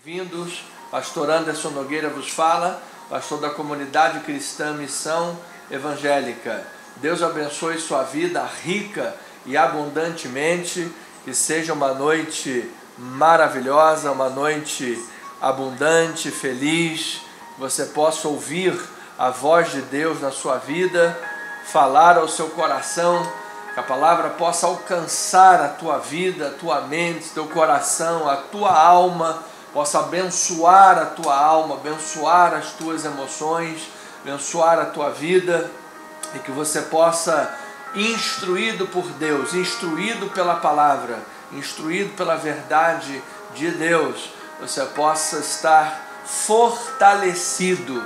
Bem-vindos, pastor Anderson Nogueira vos fala, pastor da comunidade cristã Missão Evangélica. Deus abençoe sua vida rica e abundantemente, que seja uma noite maravilhosa, uma noite abundante, feliz, que você possa ouvir a voz de Deus na sua vida, falar ao seu coração, que a palavra possa alcançar a tua vida, a tua mente, teu coração, a tua alma, possa abençoar a tua alma, abençoar as tuas emoções, abençoar a tua vida, e que você possa, instruído por Deus, instruído pela palavra, instruído pela verdade de Deus, você possa estar fortalecido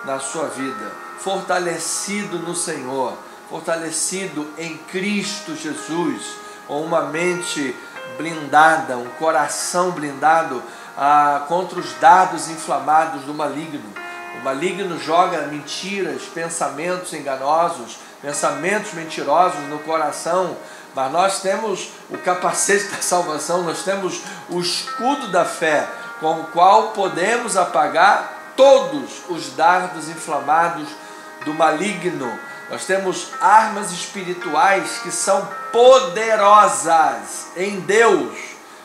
na sua vida, fortalecido no Senhor, fortalecido em Cristo Jesus, com uma mente blindada, um coração blindado contra os dardos inflamados do maligno. O maligno joga mentiras, pensamentos enganosos, pensamentos mentirosos no coração, mas nós temos o capacete da salvação, nós temos o escudo da fé, com o qual podemos apagar todos os dardos inflamados do maligno. Nós temos armas espirituais que são poderosas em Deus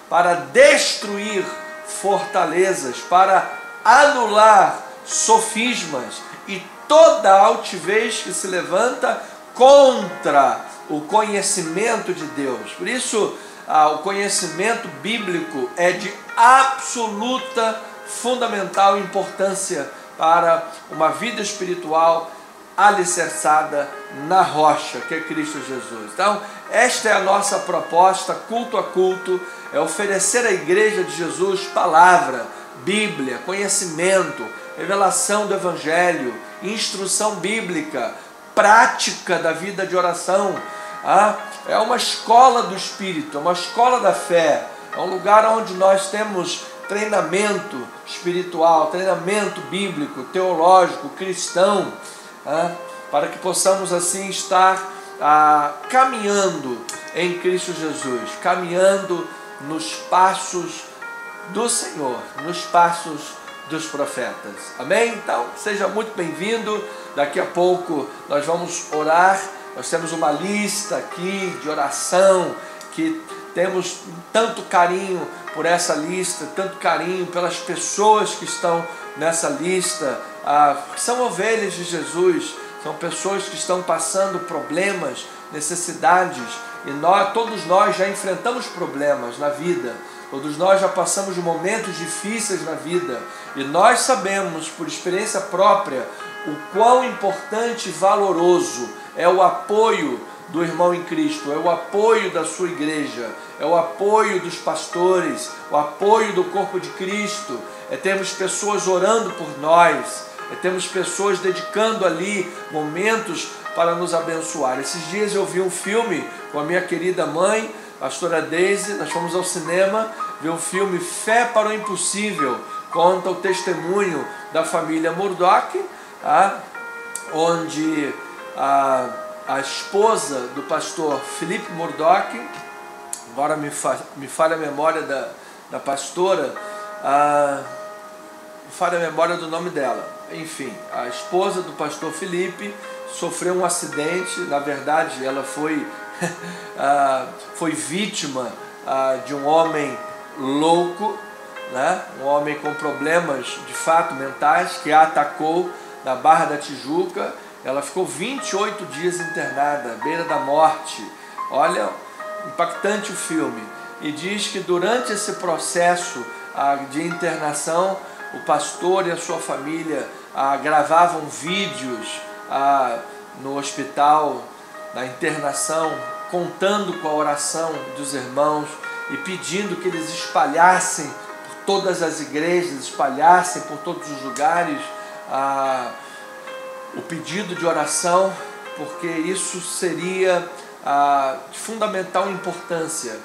para destruir fortalezas, para anular sofismas e toda altivez que se levanta contra o conhecimento de Deus. Por isso, o conhecimento bíblico é de absoluta, fundamental importância para uma vida espiritual alicerçada na rocha, que é Cristo Jesus. Então, esta é a nossa proposta, culto a culto, é oferecer à Igreja de Jesus palavra, Bíblia, conhecimento, revelação do Evangelho, instrução bíblica, prática da vida de oração. É uma escola do Espírito, é uma escola da fé, é um lugar onde nós temos treinamento espiritual, treinamento bíblico, teológico, cristão, para que possamos assim estar caminhando em Cristo Jesus, caminhando nos passos do Senhor, nos passos dos profetas. Amém? Então, seja muito bem-vindo. Daqui a pouco nós vamos orar. Nós temos uma lista aqui de oração, que temos tanto carinho por essa lista, tanto carinho pelas pessoas que estão nessa lista, que são ovelhas de Jesus, são pessoas que estão passando problemas, necessidades, e todos nós já enfrentamos problemas na vida, todos nós já passamos momentos difíceis na vida, e nós sabemos por experiência própria o quão importante e valoroso é o apoio do irmão em Cristo, é o apoio da sua igreja, é o apoio dos pastores, o apoio do corpo de Cristo, é termos pessoas orando por nós, é termos pessoas dedicando ali momentos para nos abençoar. Esses dias eu vi um filme com a minha querida mãe, pastora Daisy, nós fomos ao cinema ver o filme Fé para o Impossível, conta o testemunho da família Murdoch, onde a esposa do pastor Philip Murdoch, agora me falha a memória da pastora, me falha a memória do nome dela, enfim, a esposa do pastor Felipe sofreu um acidente. Na verdade ela foi vítima de um homem louco, um homem com problemas de fato mentais, que a atacou na Barra da Tijuca. Ela ficou 28 dias internada, à beira da morte. Olha, impactante o filme. E diz que durante esse processo de internação, o pastor e a sua família gravavam vídeos no hospital, na internação, contando com a oração dos irmãos e pedindo que eles espalhassem por todas as igrejas, espalhassem por todos os lugares o pedido de oração, porque isso seria de fundamental importância.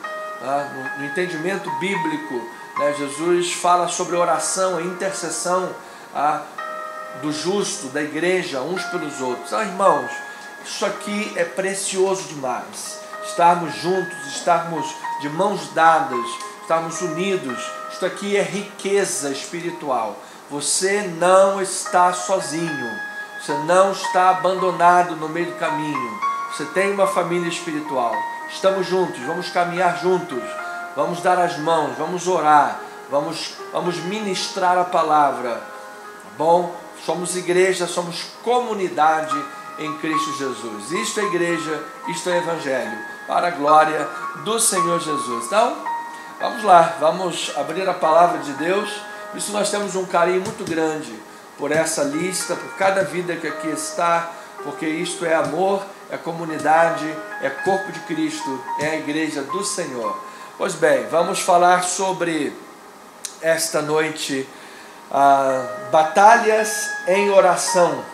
No entendimento bíblico, Jesus fala sobre a oração, a intercessão do justo, da igreja, uns pelos outros. Irmãos, isso aqui é precioso demais. Estarmos juntos, estarmos de mãos dadas, estarmos unidos, Isto aqui é riqueza espiritual. Você não está sozinho. Você não está abandonado no meio do caminho. Você tem uma família espiritual. Estamos juntos, vamos caminhar juntos. Vamos dar as mãos, vamos orar. Vamos ministrar a palavra. Tá bom? Somos igreja, somos comunidade em Cristo Jesus. Isto é igreja, isto é evangelho, para a glória do Senhor Jesus. Então, vamos lá, vamos abrir a palavra de Deus. Por isso nós temos um carinho muito grande por essa lista, por cada vida que aqui está, porque isto é amor, é comunidade, é corpo de Cristo, é a igreja do Senhor. Pois bem, vamos falar sobre esta noite batalhas em oração.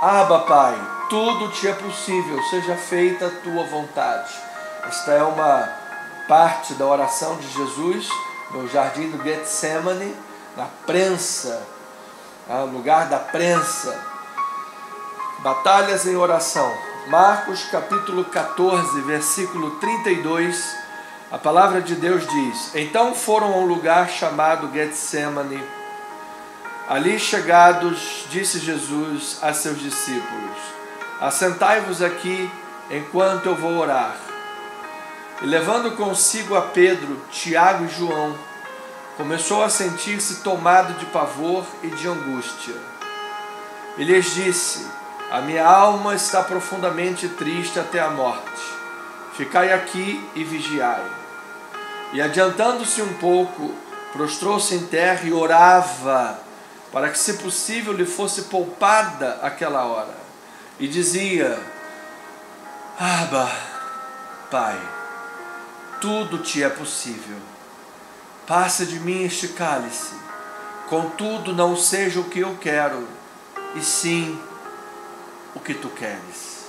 Abba, Pai, tudo te é possível, seja feita a tua vontade. Esta é uma parte da oração de Jesus no jardim do Getsemane, na prensa, no lugar da prensa. Batalhas em oração. Marcos capítulo 14, versículo 32, a palavra de Deus diz: então foram a um lugar chamado Getsemane. Ali chegados, disse Jesus a seus discípulos: assentai-vos aqui enquanto eu vou orar. E levando consigo a Pedro, Tiago e João, começou a sentir-se tomado de pavor e de angústia. E lhes disse: a minha alma está profundamente triste até a morte. Ficai aqui e vigiai. E adiantando-se um pouco, prostrou-se em terra e orava, para que, se possível, lhe fosse poupada aquela hora. E dizia: Abba, Pai, tudo te é possível. Passa de mim este cálice. Contudo, não seja o que eu quero, e sim o que tu queres.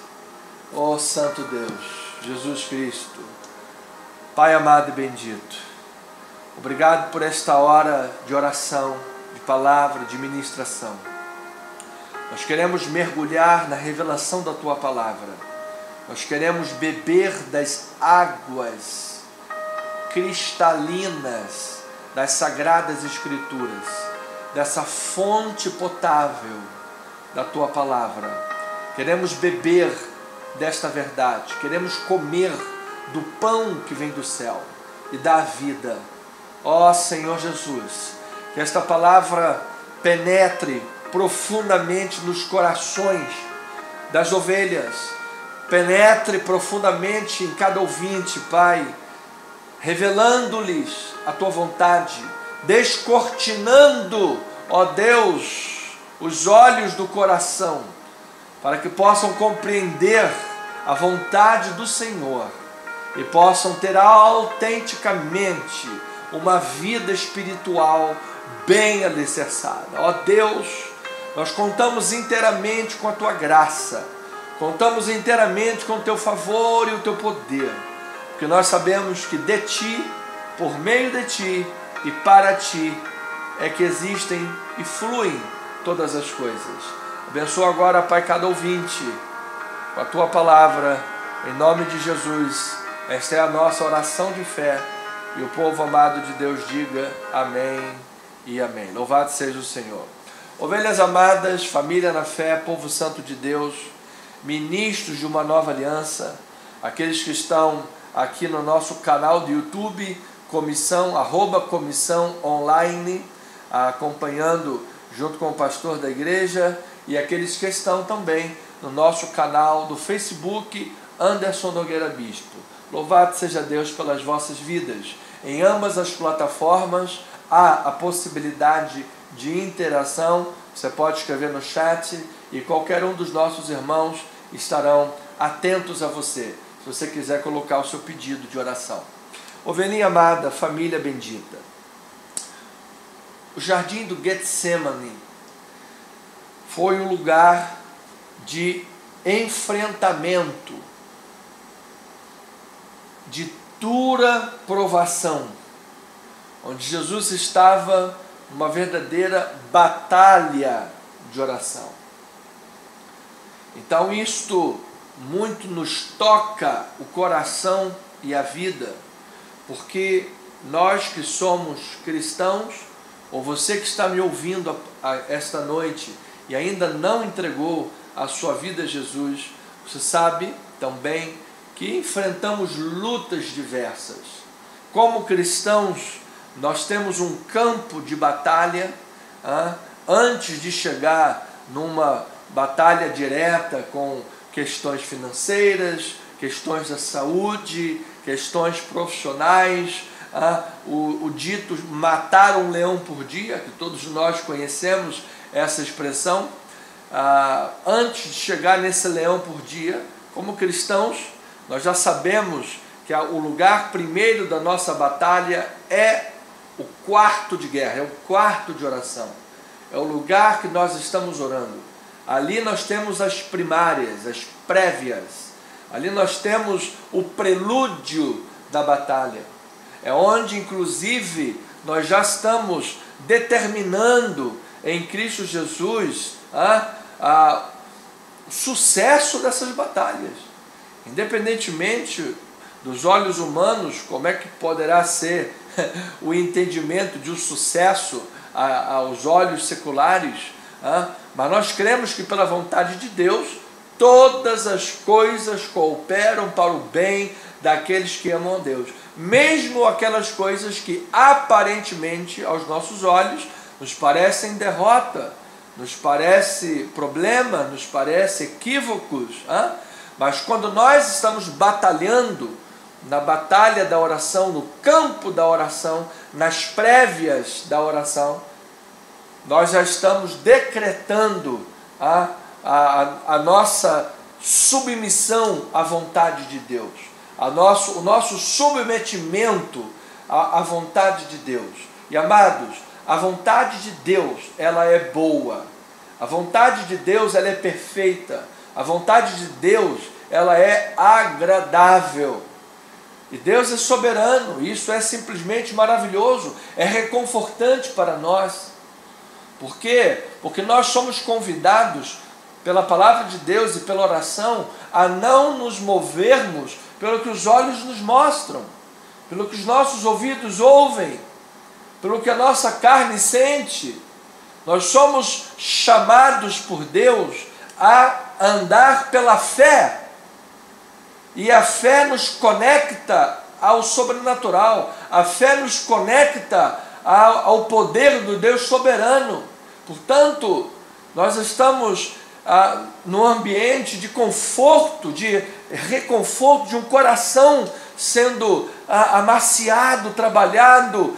Ó Santo Deus, Jesus Cristo, Pai amado e bendito, obrigado por esta hora de oração, de palavra, de ministração. Nós queremos mergulhar na revelação da tua palavra. Nós queremos beber das águas cristalinas das sagradas escrituras, dessa fonte potável da tua palavra. Queremos beber desta verdade, queremos comer do pão que vem do céu e da vida. Ó Senhor Jesus, que esta palavra penetre profundamente nos corações das ovelhas, penetre profundamente em cada ouvinte, Pai, revelando-lhes a tua vontade, descortinando, ó Deus, os olhos do coração, para que possam compreender a vontade do Senhor e possam ter autenticamente uma vida espiritual bem alicerçada. Ó Deus, nós contamos inteiramente com a tua graça, contamos inteiramente com o teu favor e o teu poder, porque nós sabemos que de ti, por meio de ti e para ti é que existem e fluem todas as coisas. Abençoa agora, Pai, cada ouvinte com a tua palavra, em nome de Jesus. Esta é a nossa oração de fé, e o povo amado de Deus diga amém e amém. Louvado seja o Senhor. Ovelhas amadas, família na fé, povo santo de Deus, ministros de uma nova aliança, aqueles que estão aqui no nosso canal do YouTube, comissão online, acompanhando junto com o pastor da igreja, e aqueles que estão também no nosso canal do Facebook, Anderson Nogueira Bispo. Louvado seja Deus pelas vossas vidas. Em ambas as plataformas há a possibilidade de interação. Você pode escrever no chat e qualquer um dos nossos irmãos estarão atentos a você, se você quiser colocar o seu pedido de oração. Ovelhinha amada, família bendita, o jardim do Getsemane foi um lugar de enfrentamento, de dura provação, onde Jesus estava numa verdadeira batalha de oração. Então isto muito nos toca o coração e a vida, porque nós que somos cristãos, ou você que está me ouvindo esta noite e ainda não entregou a sua vida a Jesus, você sabe também que enfrentamos lutas diversas. Como cristãos, nós temos um campo de batalha, antes de chegar numa batalha direta com questões financeiras, questões da saúde, questões profissionais, o dito matar um leão por dia, que todos nós conhecemos essa expressão. Antes de chegar nesse leão por dia, como cristãos, nós já sabemos que o lugar primeiro da nossa batalha é o quarto de guerra, é o quarto de oração, é o lugar que nós estamos orando. Ali nós temos as primárias, as prévias, ali nós temos o prelúdio da batalha, é onde inclusive nós já estamos determinando em Cristo Jesus o sucesso dessas batalhas. Independentemente dos olhos humanos, como é que poderá ser o entendimento de um sucesso aos olhos seculares, mas nós cremos que pela vontade de Deus, todas as coisas cooperam para o bem daqueles que amam a Deus, mesmo aquelas coisas que aparentemente aos nossos olhos nos parecem derrota, nos parece problema, nos parece equívocos, mas quando nós estamos batalhando na batalha da oração, no campo da oração, nas prévias da oração, nós já estamos decretando a nossa submissão à vontade de Deus, o nosso submetimento à vontade de Deus. E amados, a vontade de Deus, ela é boa, a vontade de Deus, ela é perfeita, a vontade de Deus, ela é agradável. E Deus é soberano, e isso é simplesmente maravilhoso, é reconfortante para nós. Por quê? Porque nós somos convidados pela palavra de Deus e pela oração a não nos movermos pelo que os olhos nos mostram, pelo que os nossos ouvidos ouvem, pelo que a nossa carne sente. Nós somos chamados por Deus a andar pela fé. E a fé nos conecta ao sobrenatural, a fé nos conecta ao poder do Deus soberano. Portanto, nós estamos num ambiente de conforto, de reconforto, de um coração sendo amaciado, trabalhado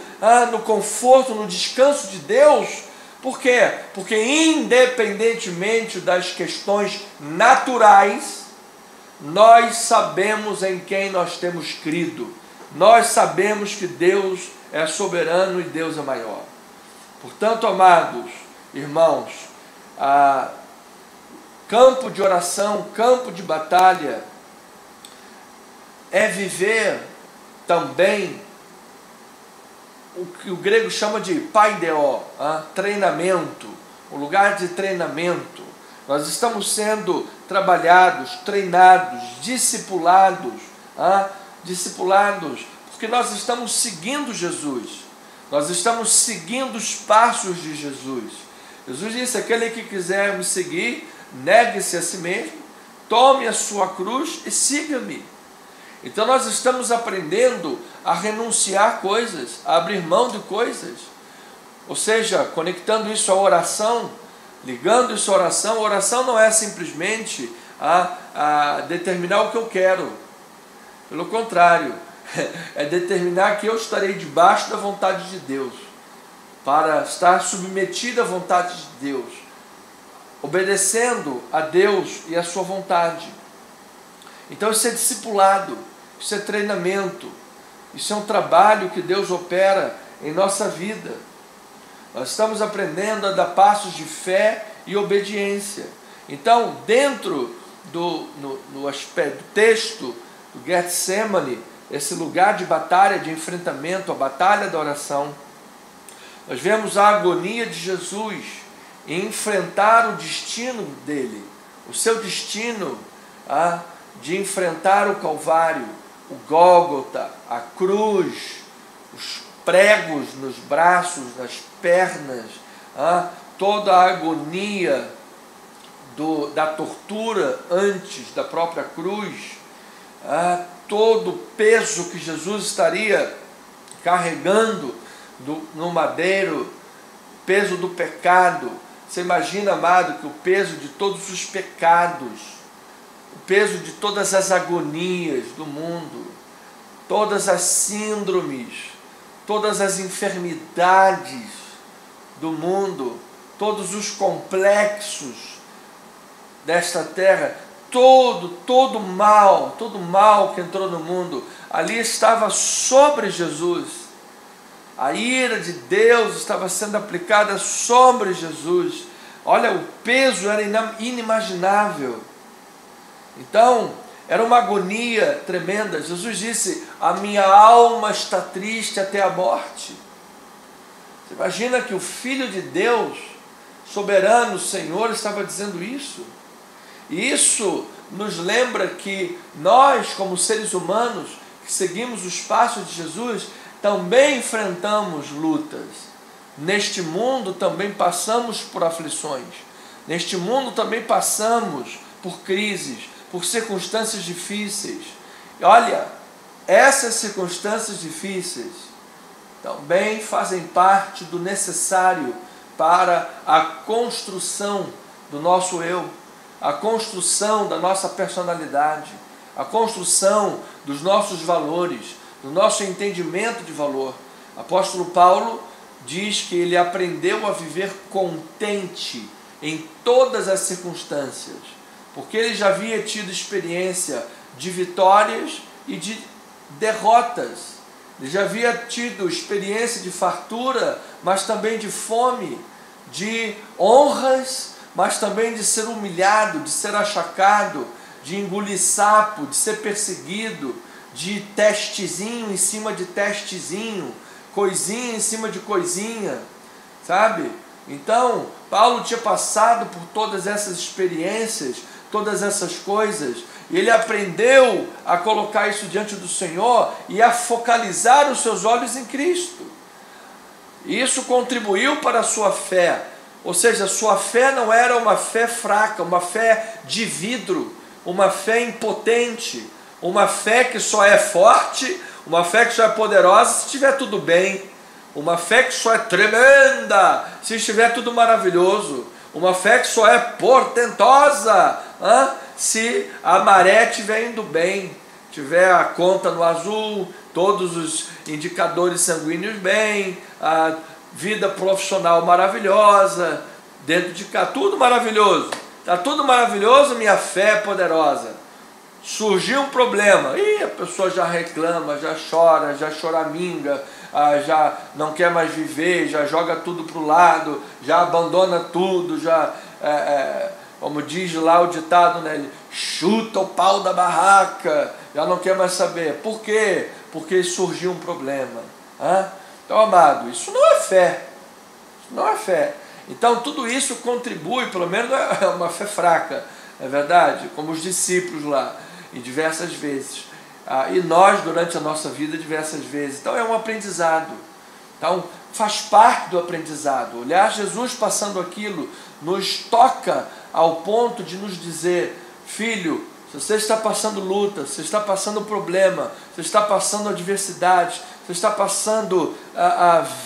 no conforto, no descanso de Deus. Por quê? Porque independentemente das questões naturais, nós sabemos em quem nós temos crido. Nós sabemos que Deus é soberano e Deus é maior. Portanto, amados irmãos, campo de oração, campo de batalha, é viver também o que o grego chama de paideó, treinamento, o lugar de treinamento. Nós estamos sendo trabalhados, treinados, discipulados, porque nós estamos seguindo Jesus, nós estamos seguindo os passos de Jesus. Jesus disse: aquele que quiser me seguir, negue-se a si mesmo, tome a sua cruz e siga-me. Então nós estamos aprendendo a renunciar coisas, a abrir mão de coisas, ou seja, conectando isso à oração, ligando isso à oração. A oração não é simplesmente a determinar o que eu quero, pelo contrário, é determinar que eu estarei debaixo da vontade de Deus, para estar submetido à vontade de Deus, obedecendo a Deus e a sua vontade. Então isso é discipulado, isso é treinamento, isso é um trabalho que Deus opera em nossa vida. Nós estamos aprendendo a dar passos de fé e obediência. Então, dentro no aspecto do texto do Getsemane, esse lugar de batalha, de enfrentamento, a batalha da oração, nós vemos a agonia de Jesus em enfrentar o destino dele, o seu destino de enfrentar o Calvário, o Gólgota, a cruz, os pregos nos braços, nas pernas, toda a agonia da tortura antes da própria cruz, todo o peso que Jesus estaria carregando no madeiro, peso do pecado. Você imagina, amado, que o peso de todos os pecados, o peso de todas as agonias do mundo, todas as síndromes, todas as enfermidades do mundo, todos os complexos desta terra, todo mal que entrou no mundo, ali estava sobre Jesus. A ira de Deus estava sendo aplicada sobre Jesus. Olha, o peso era inimaginável. Então, era uma agonia tremenda. Jesus disse: a minha alma está triste até a morte. Você imagina que o Filho de Deus, soberano, Senhor, estava dizendo isso? E isso nos lembra que nós, como seres humanos, que seguimos os passos de Jesus, também enfrentamos lutas. Neste mundo também passamos por aflições. Neste mundo também passamos por crises, por circunstâncias difíceis. E olha, essas circunstâncias difíceis também fazem parte do necessário para a construção do nosso eu, a construção da nossa personalidade, a construção dos nossos valores, do nosso entendimento de valor. Apóstolo Paulo diz que ele aprendeu a viver contente em todas as circunstâncias, porque ele já havia tido experiência de vitórias e de derrotas. Ele já havia tido experiência de fartura, mas também de fome, de honras, mas também de ser humilhado, de ser achacado, de engolir sapo, de ser perseguido, de testezinho em cima de testezinho, coisinha em cima de coisinha, sabe? Então, Paulo tinha passado por todas essas experiências, todas essas coisas, e ele aprendeu a colocar isso diante do Senhor e a focalizar os seus olhos em Cristo. E isso contribuiu para a sua fé, ou seja, a sua fé não era uma fé fraca, uma fé de vidro, uma fé impotente, uma fé que só é forte, uma fé que só é poderosa se estiver tudo bem, uma fé que só é tremenda se estiver tudo maravilhoso, uma fé que só é portentosa se a maré estiver indo bem, tiver a conta no azul, todos os indicadores sanguíneos bem, a vida profissional maravilhosa, dentro de cá, tudo maravilhoso, está tudo maravilhoso, minha fé é poderosa. Surgiu um problema, e a pessoa já reclama, já chora, já choraminga, já não quer mais viver, já joga tudo para o lado, já abandona tudo, como diz lá o ditado, né? Chuta o pau da barraca, já não quer mais saber. Por quê? Porque surgiu um problema. Então, amado, isso não é fé. Isso não é fé. Então, tudo isso contribui, pelo menos é uma fé fraca, é verdade? Como os discípulos lá, em diversas vezes. E nós, durante a nossa vida, diversas vezes. Então, é um aprendizado. Então, faz parte do aprendizado. Olhar Jesus passando aquilo nos toca ao ponto de nos dizer: filho, se você está passando luta, você está passando problema, você está passando adversidade, você está passando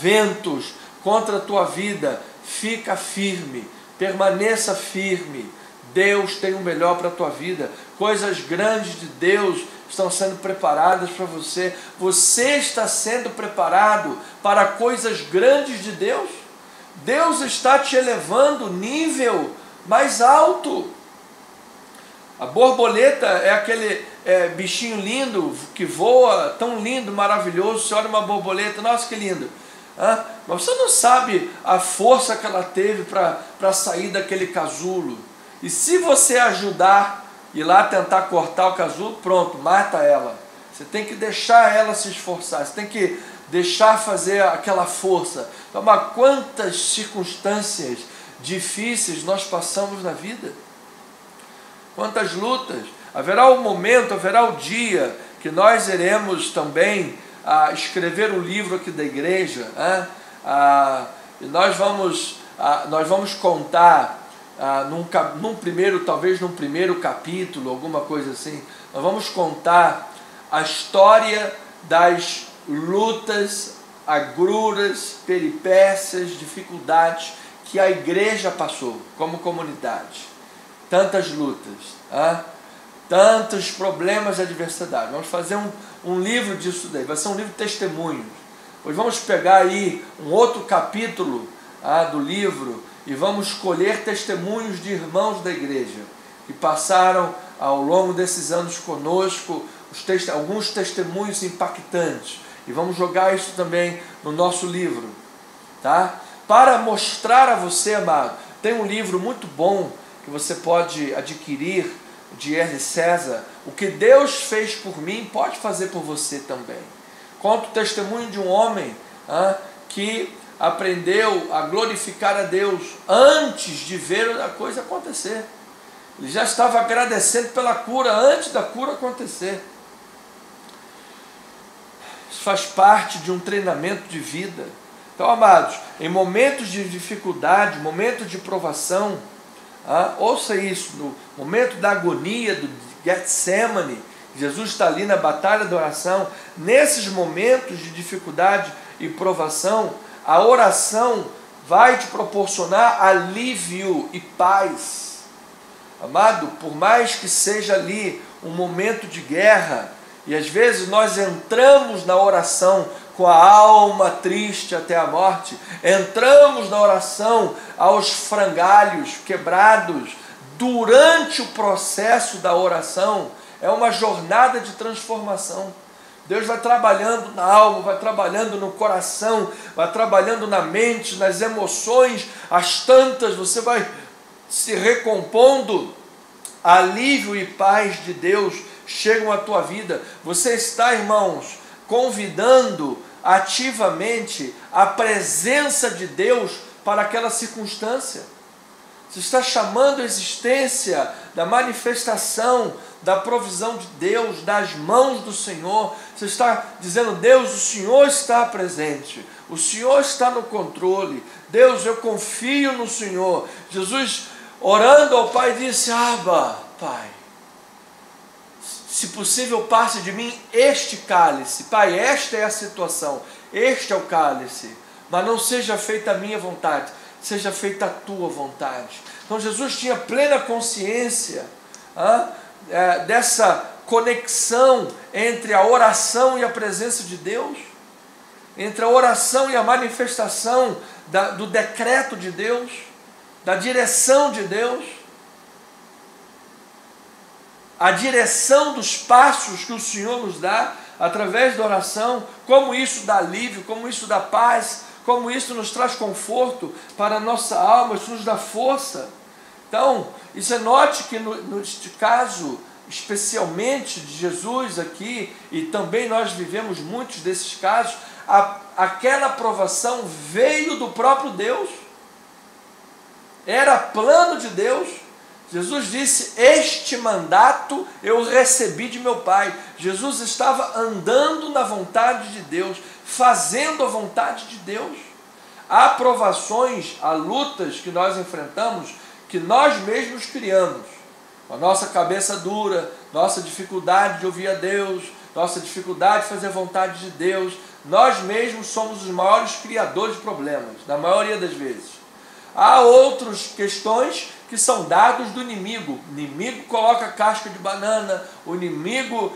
ventos contra a tua vida, fica firme, permaneça firme. Deus tem o melhor para a tua vida. Coisas grandes de Deus estão sendo preparadas para você. Você está sendo preparado para coisas grandes de Deus. Deus está te elevando nível mais alto. A borboleta é aquele bichinho lindo que voa, tão lindo, maravilhoso. Você olha uma borboleta, nossa, que lindo. Mas você não sabe a força que ela teve para sair daquele casulo. E se você ajudar, ir lá tentar cortar o casulo, pronto, mata ela. Você tem que deixar ela se esforçar, você tem que deixar fazer aquela força. Então, mas quantas circunstâncias difíceis nós passamos na vida? Quantas lutas? Haverá o momento, haverá o dia que nós iremos também escrever um livro aqui da igreja, e nós vamos contar talvez num primeiro capítulo, alguma coisa assim, nós vamos contar a história das lutas, agruras, peripécias, dificuldades que a igreja passou como comunidade. Tantas lutas, tantos problemas e adversidade. Vamos fazer um livro disso daí, vai ser um livro de testemunhos. Pois vamos pegar aí um outro capítulo do livro e vamos escolher testemunhos de irmãos da igreja que passaram ao longo desses anos conosco, alguns testemunhos impactantes, e vamos jogar isso também no nosso livro, tá? Para mostrar a você, amado, tem um livro muito bom que você pode adquirir, de R. César, O que Deus fez por mim, pode fazer por você também. Conta o testemunho de um homem que aprendeu a glorificar a Deus antes de ver a coisa acontecer. Ele já estava agradecendo pela cura antes da cura acontecer. Isso faz parte de um treinamento de vida. Então, amados, em momentos de dificuldade, momentos de provação, ouça isso, no momento da agonia, do Getsemane, Jesus está ali na batalha da oração. Nesses momentos de dificuldade e provação, a oração vai te proporcionar alívio e paz. Amado, por mais que seja ali um momento de guerra, e às vezes nós entramos na oração com a alma triste até a morte, entramos na oração aos frangalhos, quebrados, durante o processo da oração, é uma jornada de transformação. Deus vai trabalhando na alma, vai trabalhando no coração, vai trabalhando na mente, nas emoções, as tantas, você vai se recompondo, alívio e paz de Deus chegam à tua vida. Você está, irmãos, convidando ativamente a presença de Deus para aquela circunstância. Você está chamando a existência da manifestação, da provisão de Deus, das mãos do Senhor. Você está dizendo: Deus, o Senhor está presente, o Senhor está no controle. Deus, eu confio no Senhor. Jesus, orando ao Pai, disse: Abba, Pai, se possível passe de mim este cálice. Pai, esta é a situação, este é o cálice, mas não seja feita a minha vontade, seja feita a tua vontade. Então Jesus tinha plena consciência dessa conexão entre a oração e a presença de Deus, entre a oração e a manifestação do decreto de Deus, da direção de Deus, a direção dos passos que o Senhor nos dá através da oração, como isso dá alívio, como isso dá paz, como isso nos traz conforto para a nossa alma, isso nos dá força. Então, note que neste caso, especialmente de Jesus aqui, e também nós vivemos muitos desses casos, aquela provação veio do próprio Deus, era plano de Deus. Jesus disse: este mandato eu recebi de meu Pai. Jesus estava andando na vontade de Deus, fazendo a vontade de Deus. Há provações, há lutas que nós enfrentamos, que nós mesmos criamos. A nossa cabeça dura, nossa dificuldade de ouvir a Deus, nossa dificuldade de fazer a vontade de Deus. Nós mesmos somos os maiores criadores de problemas, na maioria das vezes. Há outras questões que são dados do inimigo. O inimigo coloca casca de banana, o inimigo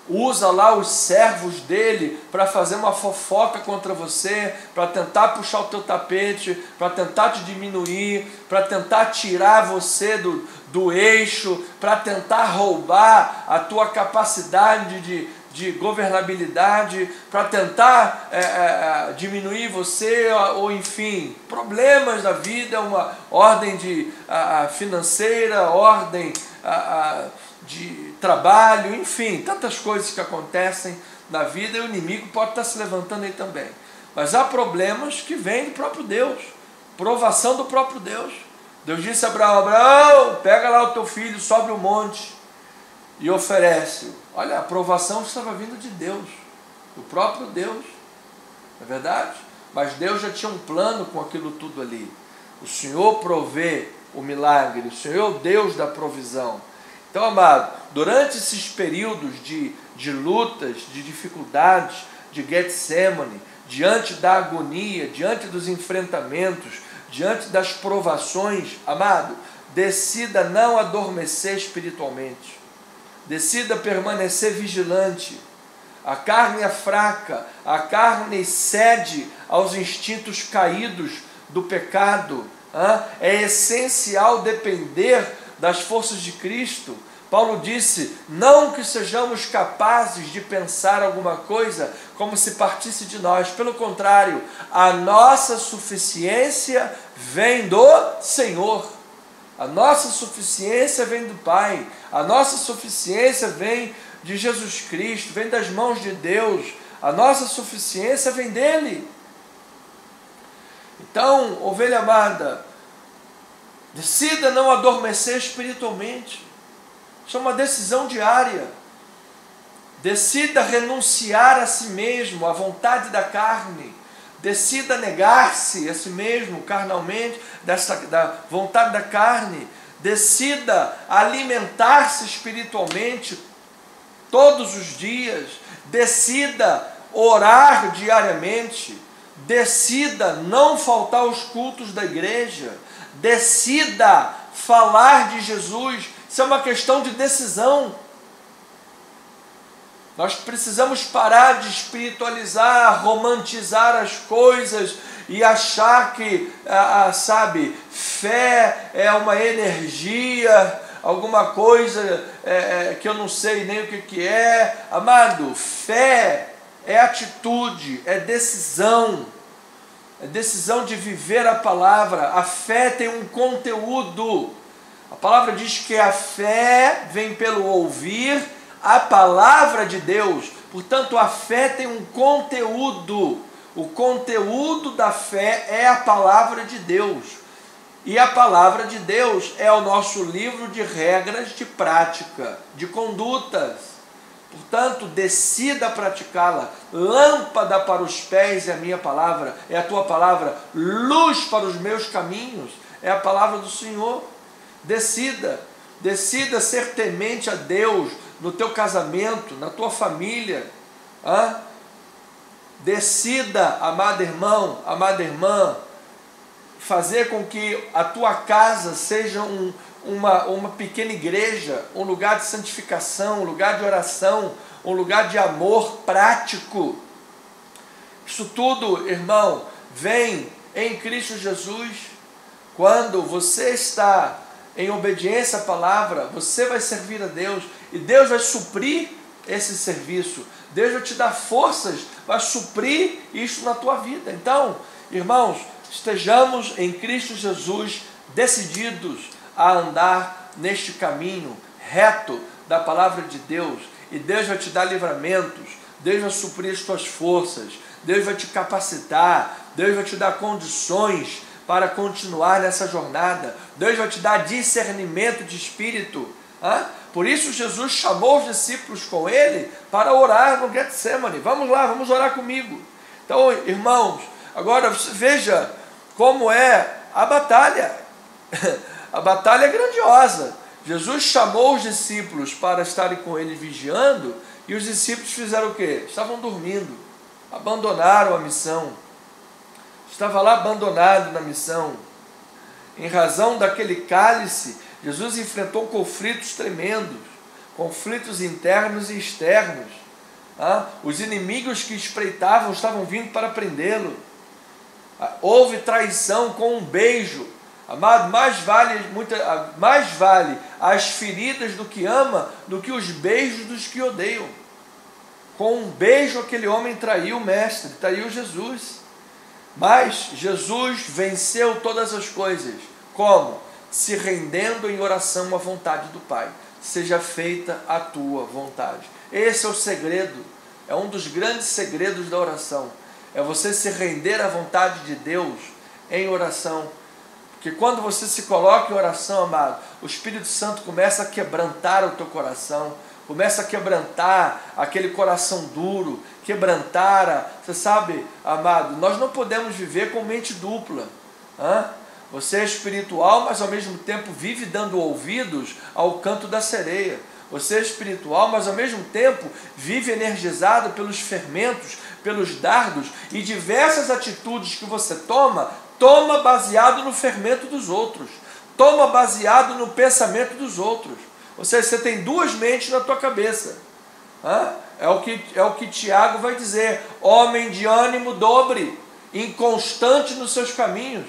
usa lá os servos dele para fazer uma fofoca contra você, para tentar puxar o teu tapete, para tentar te diminuir, para tentar tirar você do eixo, para tentar roubar a tua capacidade de governabilidade, para tentar diminuir você, ou enfim, problemas da vida, uma ordem financeira, ordem de trabalho, enfim, tantas coisas que acontecem na vida, e o inimigo pode estar se levantando aí também. Mas há problemas que vêm do próprio Deus, provação do próprio Deus. Deus disse a Abraão: Abraão, pega lá o teu filho, sobe o monte e oferece-o. Olha, a provação estava vindo de Deus. O próprio Deus, não é verdade? Mas Deus já tinha um plano com aquilo tudo ali. O Senhor provê o milagre, o Senhor é o Deus da provisão. Então, amado, durante esses períodos de lutas, de dificuldades, de Getsemane, diante da agonia, diante dos enfrentamentos, diante das provações, amado, decida não adormecer espiritualmente, decida permanecer vigilante. A carne é fraca, a carne cede aos instintos caídos do pecado. É essencial depender das forças de Cristo. Paulo disse, não que sejamos capazes de pensar alguma coisa como se partisse de nós. Pelo contrário, a nossa suficiência vem do Senhor. A nossa suficiência vem do Pai. A nossa suficiência vem de Jesus Cristo, vem das mãos de Deus. A nossa suficiência vem dele. Então, ovelha amada, decida não adormecer espiritualmente. Isso é uma decisão diária. Decida renunciar a si mesmo, à vontade da carne. Decida negar-se a si mesmo carnalmente, da vontade da carne. Decida alimentar-se espiritualmente todos os dias. Decida orar diariamente. Decida não faltar aos cultos da igreja. Decida falar de Jesus. Isso é uma questão de decisão. Nós precisamos parar de espiritualizar, romantizar as coisas e achar que, sabe, fé é uma energia, alguma coisa que eu não sei nem o que é. Amado, fé é atitude, é decisão de viver a palavra. A fé tem um conteúdo. A palavra diz que a fé vem pelo ouvir a palavra de Deus. Portanto, a fé tem um conteúdo. O conteúdo da fé é a palavra de Deus. E a palavra de Deus é o nosso livro de regras de prática, de condutas. Portanto, decida praticá-la. Lâmpada para os pés é a minha palavra, é a tua palavra. Luz para os meus caminhos é a palavra do Senhor. Decida ser temente a Deus no teu casamento, na tua família. Decida, amado irmão, amada irmã, fazer com que a tua casa seja uma pequena igreja, um lugar de santificação, um lugar de oração, um lugar de amor prático. Isso tudo, irmão, vem em Cristo Jesus. Quando você está em obediência à palavra, você vai servir a Deus e Deus vai suprir esse serviço. Deus vai te dar forças, vai suprir isso na tua vida. Então, irmãos, estejamos em Cristo Jesus decididos a andar neste caminho reto da palavra de Deus, e Deus vai te dar livramentos, Deus vai suprir as tuas forças, Deus vai te capacitar, Deus vai te dar condições para continuar nessa jornada, Deus vai te dar discernimento de espírito. Por isso Jesus chamou os discípulos com ele para orar no Getsemane. Vamos lá, vamos orar comigo. Então, irmãos, agora veja como é a batalha. A batalha é grandiosa. Jesus chamou os discípulos para estarem com ele vigiando, e os discípulos fizeram o quê? Estavam dormindo, abandonaram a missão. Estava lá abandonado na missão. Em razão daquele cálice, Jesus enfrentou conflitos tremendos, conflitos internos e externos. Os inimigos que espreitavam estavam vindo para prendê-lo. Houve traição com um beijo. Amado, mais vale as feridas do que ama do que os beijos dos que odeiam. Com um beijo aquele homem traiu o Mestre, traiu Jesus. Mas Jesus venceu todas as coisas. Como? Se rendendo em oração à vontade do Pai. Seja feita a tua vontade. Esse é o segredo. É um dos grandes segredos da oração. É você se render à vontade de Deus em oração. Porque quando você se coloca em oração, amado, o Espírito Santo começa a quebrantar o teu coração, começa a quebrantar aquele coração duro quebrantara. Você sabe, amado, nós não podemos viver com mente dupla. Você é espiritual, mas ao mesmo tempo vive dando ouvidos ao canto da sereia. Você é espiritual, mas ao mesmo tempo vive energizado pelos fermentos, pelos dardos, e diversas atitudes que você toma baseado no fermento dos outros, toma baseado no pensamento dos outros. Ou seja, você tem duas mentes na tua cabeça. É o que Tiago vai dizer: homem de ânimo dobre, inconstante nos seus caminhos.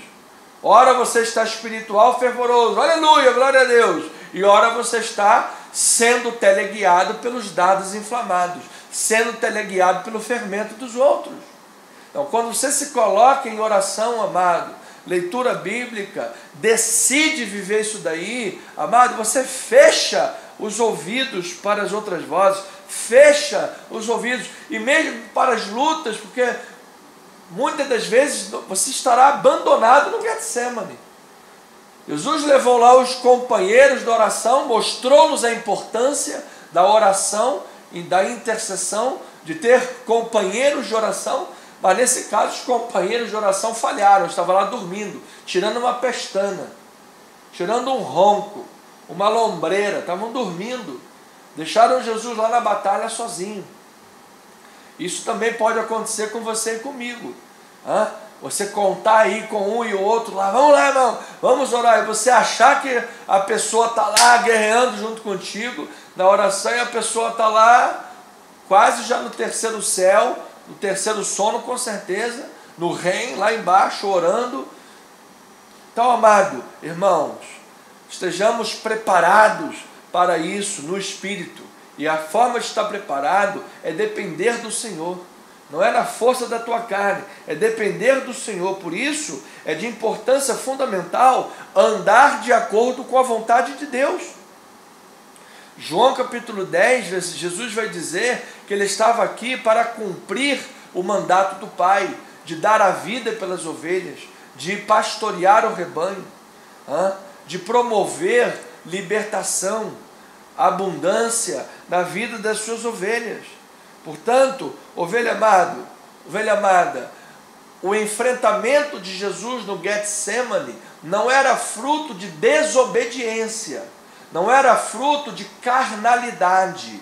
Ora você está espiritual, fervoroso, aleluia, glória a Deus, e ora você está sendo teleguiado pelos dardos inflamados, sendo teleguiado pelo fermento dos outros. Então, quando você se coloca em oração, amado, leitura bíblica, decide viver isso daí, amado, você fecha os ouvidos para as outras vozes, fecha os ouvidos, e mesmo para as lutas, porque muitas das vezes você estará abandonado no Getsemane. Jesus levou lá os companheiros de oração, mostrou-nos a importância da oração e da intercessão, de ter companheiros de oração, mas nesse caso os companheiros de oração falharam, estavam lá dormindo, tirando uma pestana, tirando um ronco, uma lombreira, estavam dormindo, deixaram Jesus lá na batalha sozinho. Isso também pode acontecer com você e comigo. Você contar aí com um e o outro lá, vamos lá, irmão, vamos orar, e você achar que a pessoa está lá guerreando junto contigo na oração, e a pessoa está lá quase já no terceiro céu, no terceiro sono com certeza, no reino, lá embaixo, orando. Então, amado, irmãos, estejamos preparados para isso no Espírito, e a forma de estar preparado é depender do Senhor. Não é na força da tua carne, é depender do Senhor. Por isso, é de importância fundamental andar de acordo com a vontade de Deus. João capítulo 10, Jesus vai dizer que ele estava aqui para cumprir o mandato do Pai, de dar a vida pelas ovelhas, de pastorear o rebanho, de promover libertação, abundância na vida das suas ovelhas. Portanto, ovelha amada, o enfrentamento de Jesus no Getsemane não era fruto de desobediência, não era fruto de carnalidade.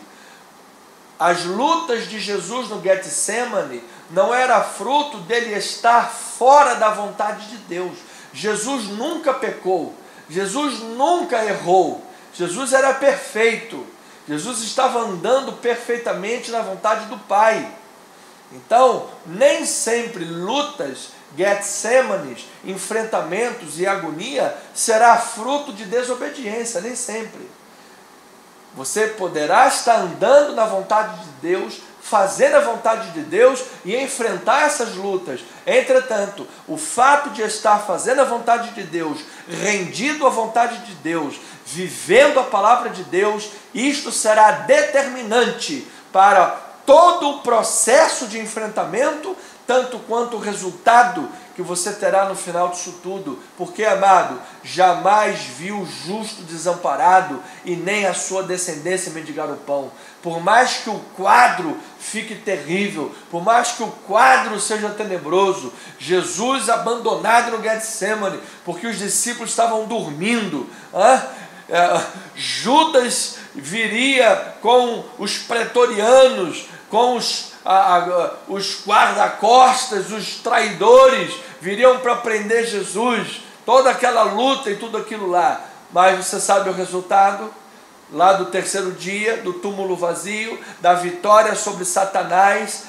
As lutas de Jesus no Getsemane não era fruto dele estar fora da vontade de Deus. Jesus nunca pecou, Jesus nunca errou, Jesus era perfeito. Jesus estava andando perfeitamente na vontade do Pai. Então, nem sempre lutas, Getsêmanes, enfrentamentos e agonia será fruto de desobediência, nem sempre. Você poderá estar andando na vontade de Deus, fazer a vontade de Deus e enfrentar essas lutas. Entretanto, o fato de estar fazendo a vontade de Deus, rendido à vontade de Deus, vivendo a palavra de Deus, isto será determinante para todo o processo de enfrentamento, tanto quanto o resultado que você terá no final disso tudo. Porque, amado, jamais viu o justo desamparado e nem a sua descendência mendigar o pão. Por mais que o quadro fique terrível, por mais que o quadro seja tenebroso, Jesus abandonado no Getsemane, porque os discípulos estavam dormindo, Judas viria com os pretorianos, com os guarda-costas, os traidores, viriam para prender Jesus, toda aquela luta e tudo aquilo lá. Mas você sabe o resultado? Lá do terceiro dia, do túmulo vazio, da vitória sobre Satanás,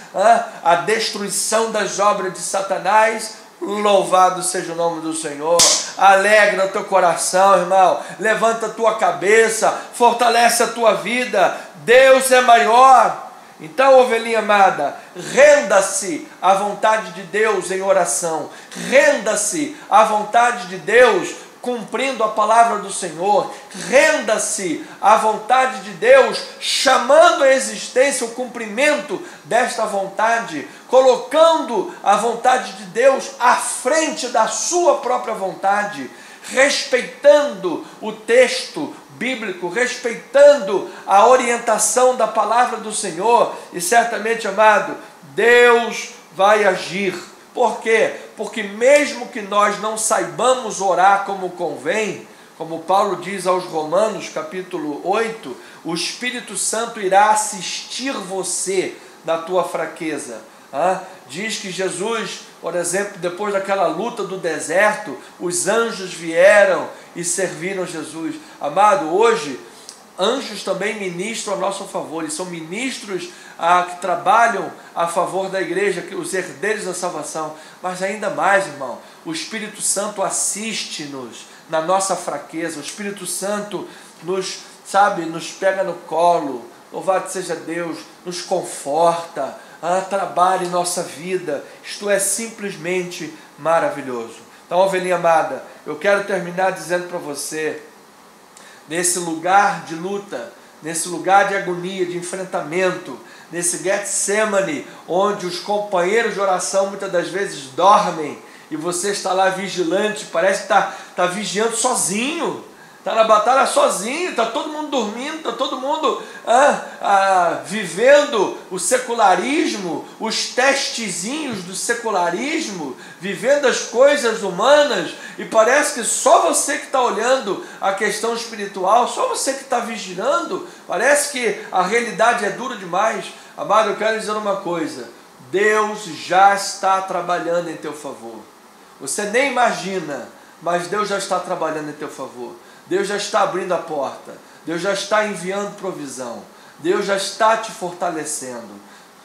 a destruição das obras de Satanás. Louvado seja o nome do Senhor. Alegra o teu coração, irmão. Levanta a tua cabeça, fortalece a tua vida. Deus é maior. Então, ovelhinha amada, renda-se à vontade de Deus em oração. Renda-se à vontade de Deus cumprindo a palavra do Senhor. Renda-se à vontade de Deus, chamando à existência o cumprimento desta vontade, colocando a vontade de Deus à frente da sua própria vontade, respeitando o texto bíblico, respeitando a orientação da palavra do Senhor. E certamente, amado, Deus vai agir. Por quê? Porque mesmo que nós não saibamos orar como convém, como Paulo diz aos Romanos, capítulo 8, o Espírito Santo irá assistir você na tua fraqueza. Diz que Jesus, por exemplo, depois daquela luta do deserto, os anjos vieram e serviram Jesus. Amado, hoje, anjos também ministram a nosso favor, e são ministros que trabalham a favor da igreja, os herdeiros da salvação. Mas ainda mais, irmão, o Espírito Santo assiste-nos na nossa fraqueza. O Espírito Santo nos pega no colo, louvado seja Deus, nos conforta, trabalha em nossa vida. Isto é simplesmente maravilhoso. Então, ovelhinha amada, eu quero terminar dizendo para você, nesse lugar de luta, nesse lugar de agonia, de enfrentamento, nesse Getsemane, onde os companheiros de oração muitas das vezes dormem, e você está lá vigilante, parece que está vigiando sozinho, está na batalha sozinho, está todo mundo dormindo, está todo mundo vivendo o secularismo, os testezinhos do secularismo, vivendo as coisas humanas, e parece que só você que está olhando a questão espiritual, só você que está vigilando, parece que a realidade é dura demais. Amado, eu quero dizer uma coisa, Deus já está trabalhando em teu favor. Você nem imagina, mas Deus já está trabalhando em teu favor. Deus já está abrindo a porta. Deus já está enviando provisão. Deus já está te fortalecendo.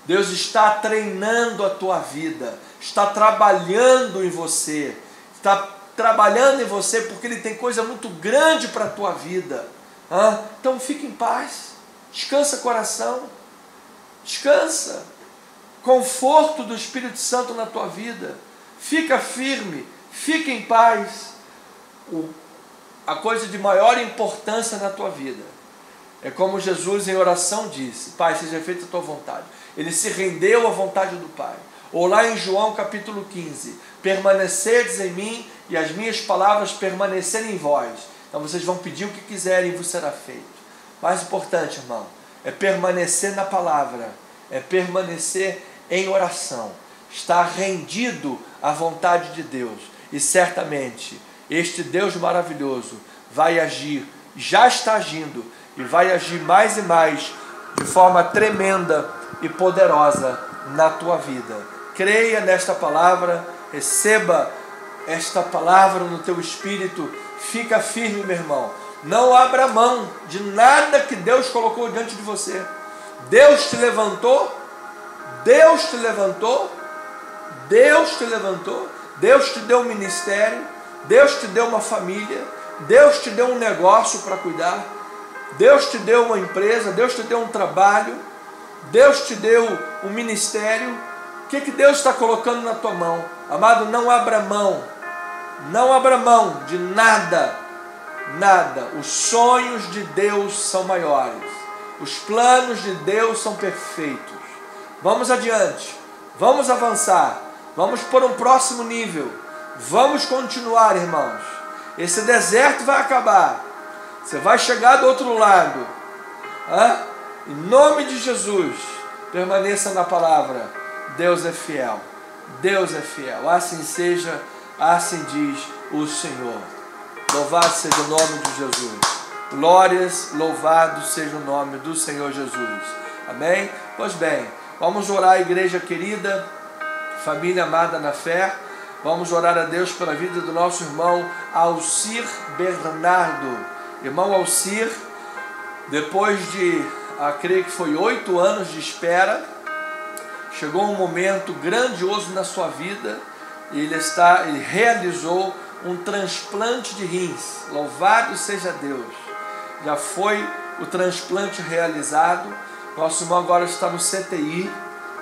Deus está treinando a tua vida. Está trabalhando em você. Está trabalhando em você porque Ele tem coisa muito grande para a tua vida. Então fique em paz. Descansa coração. Descansa. Conforto do Espírito Santo na tua vida. Fica firme. Fica em paz. A coisa de maior importância na tua vida é como Jesus em oração disse: Pai, seja feita a tua vontade. Ele se rendeu à vontade do Pai. Ou lá em João capítulo 15: permanecedes em mim e as minhas palavras permanecerem em vós. Então vocês vão pedir o que quiserem e vos será feito. Mais importante, irmão, é permanecer na palavra, é permanecer em oração, estar rendido à vontade de Deus. E certamente este Deus maravilhoso vai agir, já está agindo, e vai agir mais e mais, de forma tremenda e poderosa na tua vida. Creia nesta palavra, receba esta palavra no teu espírito, fica firme, meu irmão. Não abra mão de nada que Deus colocou diante de você. Deus te levantou, Deus te levantou, Deus te levantou, Deus te deu um ministério, Deus te deu uma família, Deus te deu um negócio para cuidar, Deus te deu uma empresa, Deus te deu um trabalho, Deus te deu um ministério. O que Deus está colocando na tua mão? Amado, não abra mão de nada, nada. Os sonhos de Deus são maiores, os planos de Deus são perfeitos. Vamos adiante, vamos avançar, vamos por um próximo nível. Vamos continuar, irmãos. Esse deserto vai acabar. Você vai chegar do outro lado. Em nome de Jesus, permaneça na palavra. Deus é fiel. Deus é fiel. Assim seja, assim diz o Senhor. Louvado seja o nome de Jesus. Glórias, louvado seja o nome do Senhor Jesus. Amém? Pois bem, vamos orar, igreja querida, família amada na fé. Vamos orar a Deus pela vida do nosso irmão Alcir Bernardo. Irmão Alcir, depois de, creio que foi 8 anos de espera, chegou um momento grandioso na sua vida e ele realizou um transplante de rins. Louvado seja Deus. Já foi o transplante realizado. Nosso irmão agora está no CTI,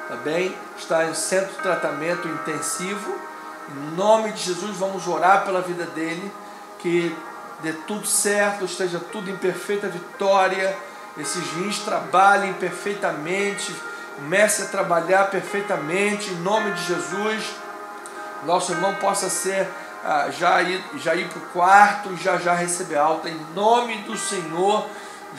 tá bem? Está em centro de tratamento intensivo. Em nome de Jesus, vamos orar pela vida dele, que dê tudo certo, esteja tudo em perfeita vitória, esses rins trabalhem perfeitamente, comece a trabalhar perfeitamente, em nome de Jesus. Nosso irmão possa ser, já ir para o quarto e já receber alta, em nome do Senhor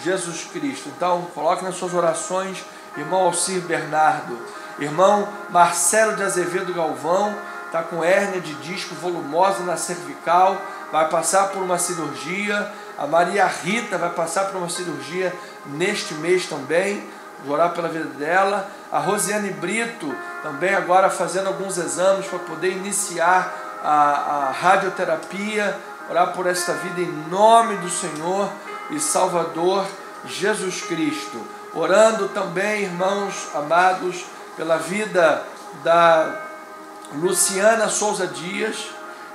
Jesus Cristo. Então, coloque nas suas orações, irmão Alcir Bernardo. Irmão Marcelo de Azevedo Galvão está com hérnia de disco volumosa na cervical, vai passar por uma cirurgia. A Maria Rita vai passar por uma cirurgia neste mês também, vou orar pela vida dela. A Rosiane Brito também agora fazendo alguns exames para poder iniciar a radioterapia, orar por esta vida em nome do Senhor e Salvador Jesus Cristo. Orando também, irmãos amados, pela vida da Luciana Souza Dias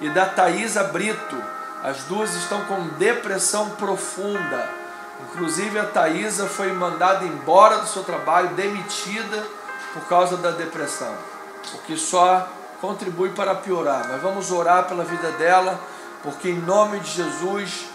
e da Thaisa Brito. As duas estão com depressão profunda. Inclusive a Thaisa foi mandada embora do seu trabalho, demitida por causa da depressão, o que só contribui para piorar. Mas vamos orar pela vida dela, porque em nome de Jesus,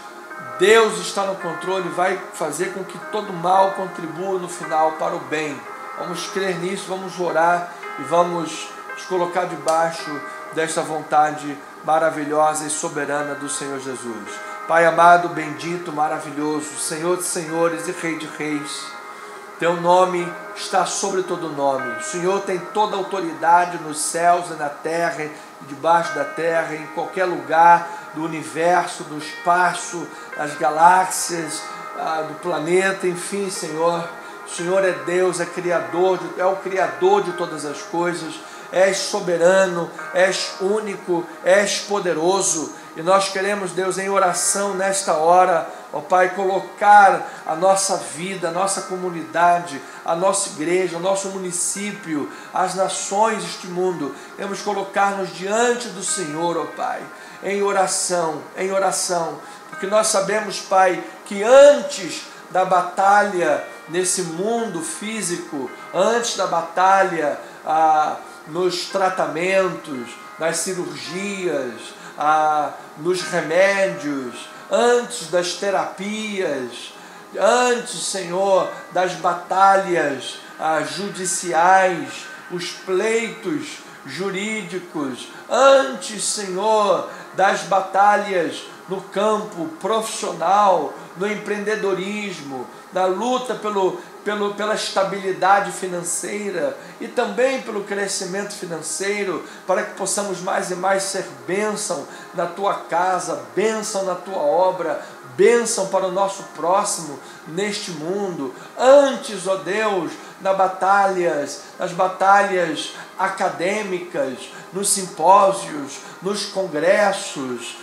Deus está no controle e vai fazer com que todo mal contribua no final para o bem. Vamos crer nisso, vamos orar e vamos nos colocar debaixo desta vontade maravilhosa e soberana do Senhor Jesus. Pai amado, bendito, maravilhoso, Senhor de senhores e Rei de reis, Teu nome está sobre todo nome. O Senhor tem toda a autoridade nos céus e na terra, e debaixo da terra, em qualquer lugar do universo, do espaço, das galáxias, do planeta, enfim, Senhor. O Senhor é Deus, é o Criador de todas as coisas. És soberano, és único, és poderoso. E nós queremos, Deus, em oração nesta hora, ó Pai, colocar a nossa vida, a nossa comunidade, a nossa igreja, o nosso município, as nações deste mundo. Queremos colocar-nos diante do Senhor, ó Pai, em oração, porque nós sabemos, Pai, que antes da batalha nesse mundo físico, antes da batalha nos tratamentos, nas cirurgias, nos remédios, antes das terapias, antes, Senhor, das batalhas judiciais, os pleitos jurídicos, antes, Senhor, das batalhas no campo profissional, no empreendedorismo, na luta pela estabilidade financeira e também pelo crescimento financeiro, para que possamos mais e mais ser bênção na Tua casa, bênção na Tua obra, bênção para o nosso próximo neste mundo. Antes, ó Deus, nas batalhas acadêmicas, nos simpósios, nos congressos,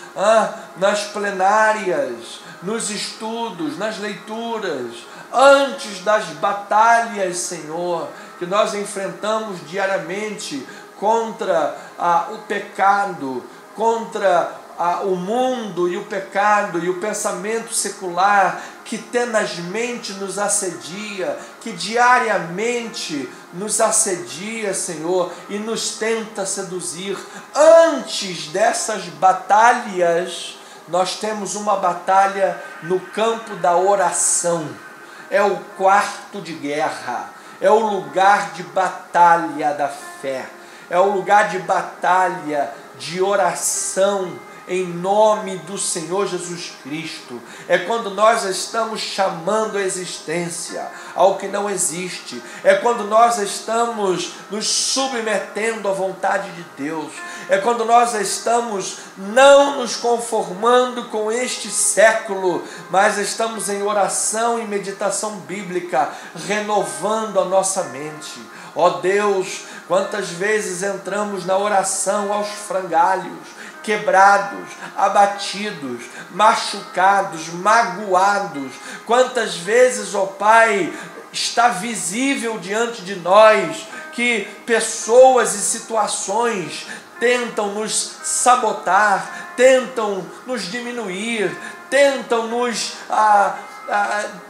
nas plenárias, nos estudos, nas leituras, antes das batalhas, Senhor, que nós enfrentamos diariamente contra o pecado, contra o mundo e o pecado e o pensamento secular que tenazmente nos assedia, que diariamente nos assedia, Senhor, e nos tenta seduzir. Antes dessas batalhas, nós temos uma batalha no campo da oração. É o quarto de guerra, é o lugar de batalha da fé, é o lugar de batalha de oração em nome do Senhor Jesus Cristo. É quando nós estamos chamando a existência ao que não existe, é quando nós estamos nos submetendo à vontade de Deus, é quando nós estamos não nos conformando com este século, mas estamos em oração e meditação bíblica, renovando a nossa mente. Ó Deus, quantas vezes entramos na oração aos frangalhos, quebrados, abatidos, machucados, magoados. Quantas vezes, ó Pai, está visível diante de nós que pessoas e situações tentam nos sabotar, tentam nos diminuir, tentam nos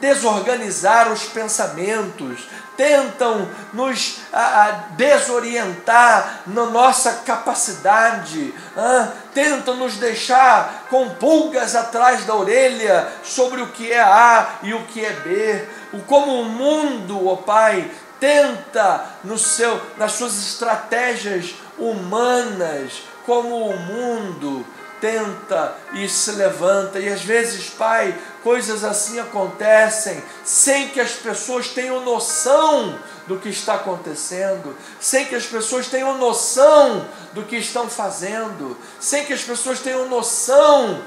desorganizar os pensamentos, tentam nos desorientar na nossa capacidade, tentam nos deixar com pulgas atrás da orelha sobre o que é A e o que é B. Como o mundo, ó Pai, tenta nas suas estratégias humanas, como o mundo tenta e se levanta. E às vezes, Pai, coisas assim acontecem sem que as pessoas tenham noção do que está acontecendo, sem que as pessoas tenham noção do que estão fazendo, sem que as pessoas tenham noção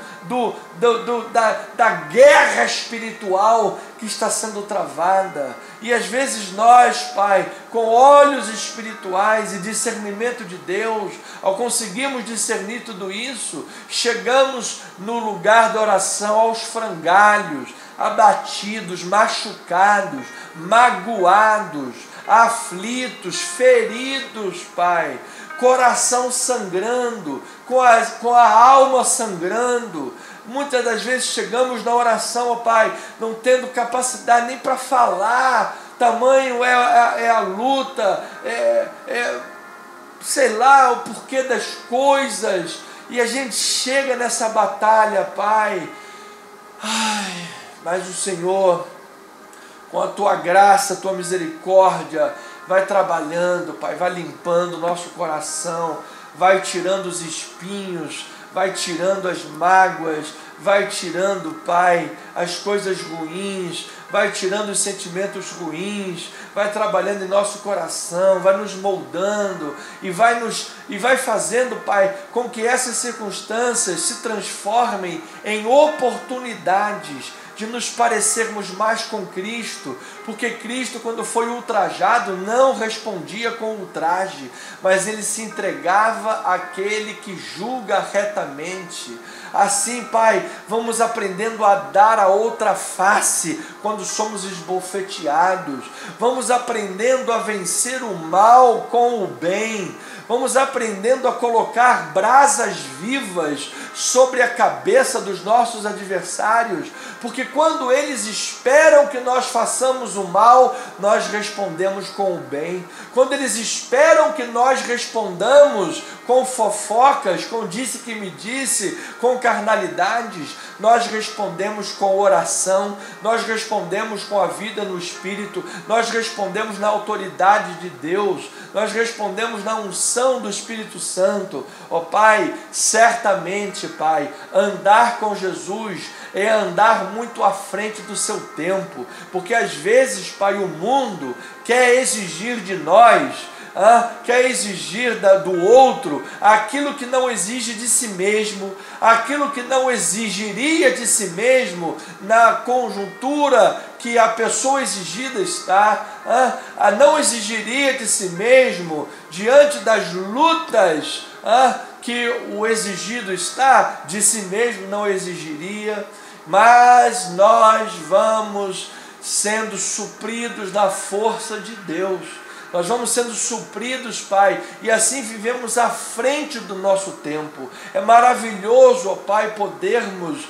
da guerra espiritual que está sendo travada. E às vezes nós, Pai, com olhos espirituais e discernimento de Deus, ao conseguirmos discernir tudo isso, chegamos no lugar da oração aos frangalhos, abatidos, machucados, magoados, aflitos, feridos, Pai, coração sangrando, com a alma sangrando. Muitas das vezes chegamos na oração, ó Pai, não tendo capacidade nem para falar, tamanho é a luta, sei lá, o porquê das coisas, e a gente chega nessa batalha, Pai. Mas o Senhor, com a Tua graça, a Tua misericórdia, vai trabalhando, Pai, vai limpando o nosso coração, vai tirando os espinhos, vai tirando as mágoas, vai tirando, Pai, as coisas ruins, vai tirando os sentimentos ruins, vai trabalhando em nosso coração, vai nos moldando e vai fazendo, Pai, com que essas circunstâncias se transformem em oportunidades de nos parecermos mais com Cristo, porque Cristo, quando foi ultrajado, não respondia com ultraje, mas ele se entregava àquele que julga retamente. Assim, Pai, vamos aprendendo a dar a outra face quando somos esbofeteados, vamos aprendendo a vencer o mal com o bem, vamos aprendendo a colocar brasas vivas sobre a cabeça dos nossos adversários, porque quando eles esperam que nós façamos o mal, nós respondemos com o bem. Quando eles esperam que nós respondamos com fofocas, com disse que me disse, com carnalidades, nós respondemos com oração, nós respondemos com a vida no Espírito, nós respondemos na autoridade de Deus, nós respondemos na unção do Espírito Santo. Ó Pai, certamente, Pai, andar com Jesus é andar muito à frente do seu tempo, porque às vezes, Pai, o mundo quer exigir de nós, quer exigir do outro aquilo que não exige de si mesmo, aquilo que não exigiria de si mesmo na conjuntura que a pessoa exigida está, não exigiria de si mesmo diante das lutas que o exigido está, de si mesmo não exigiria, mas nós vamos sendo supridos da força de Deus. Nós vamos sendo supridos, Pai, e assim vivemos à frente do nosso tempo. É maravilhoso, ó Pai, podermos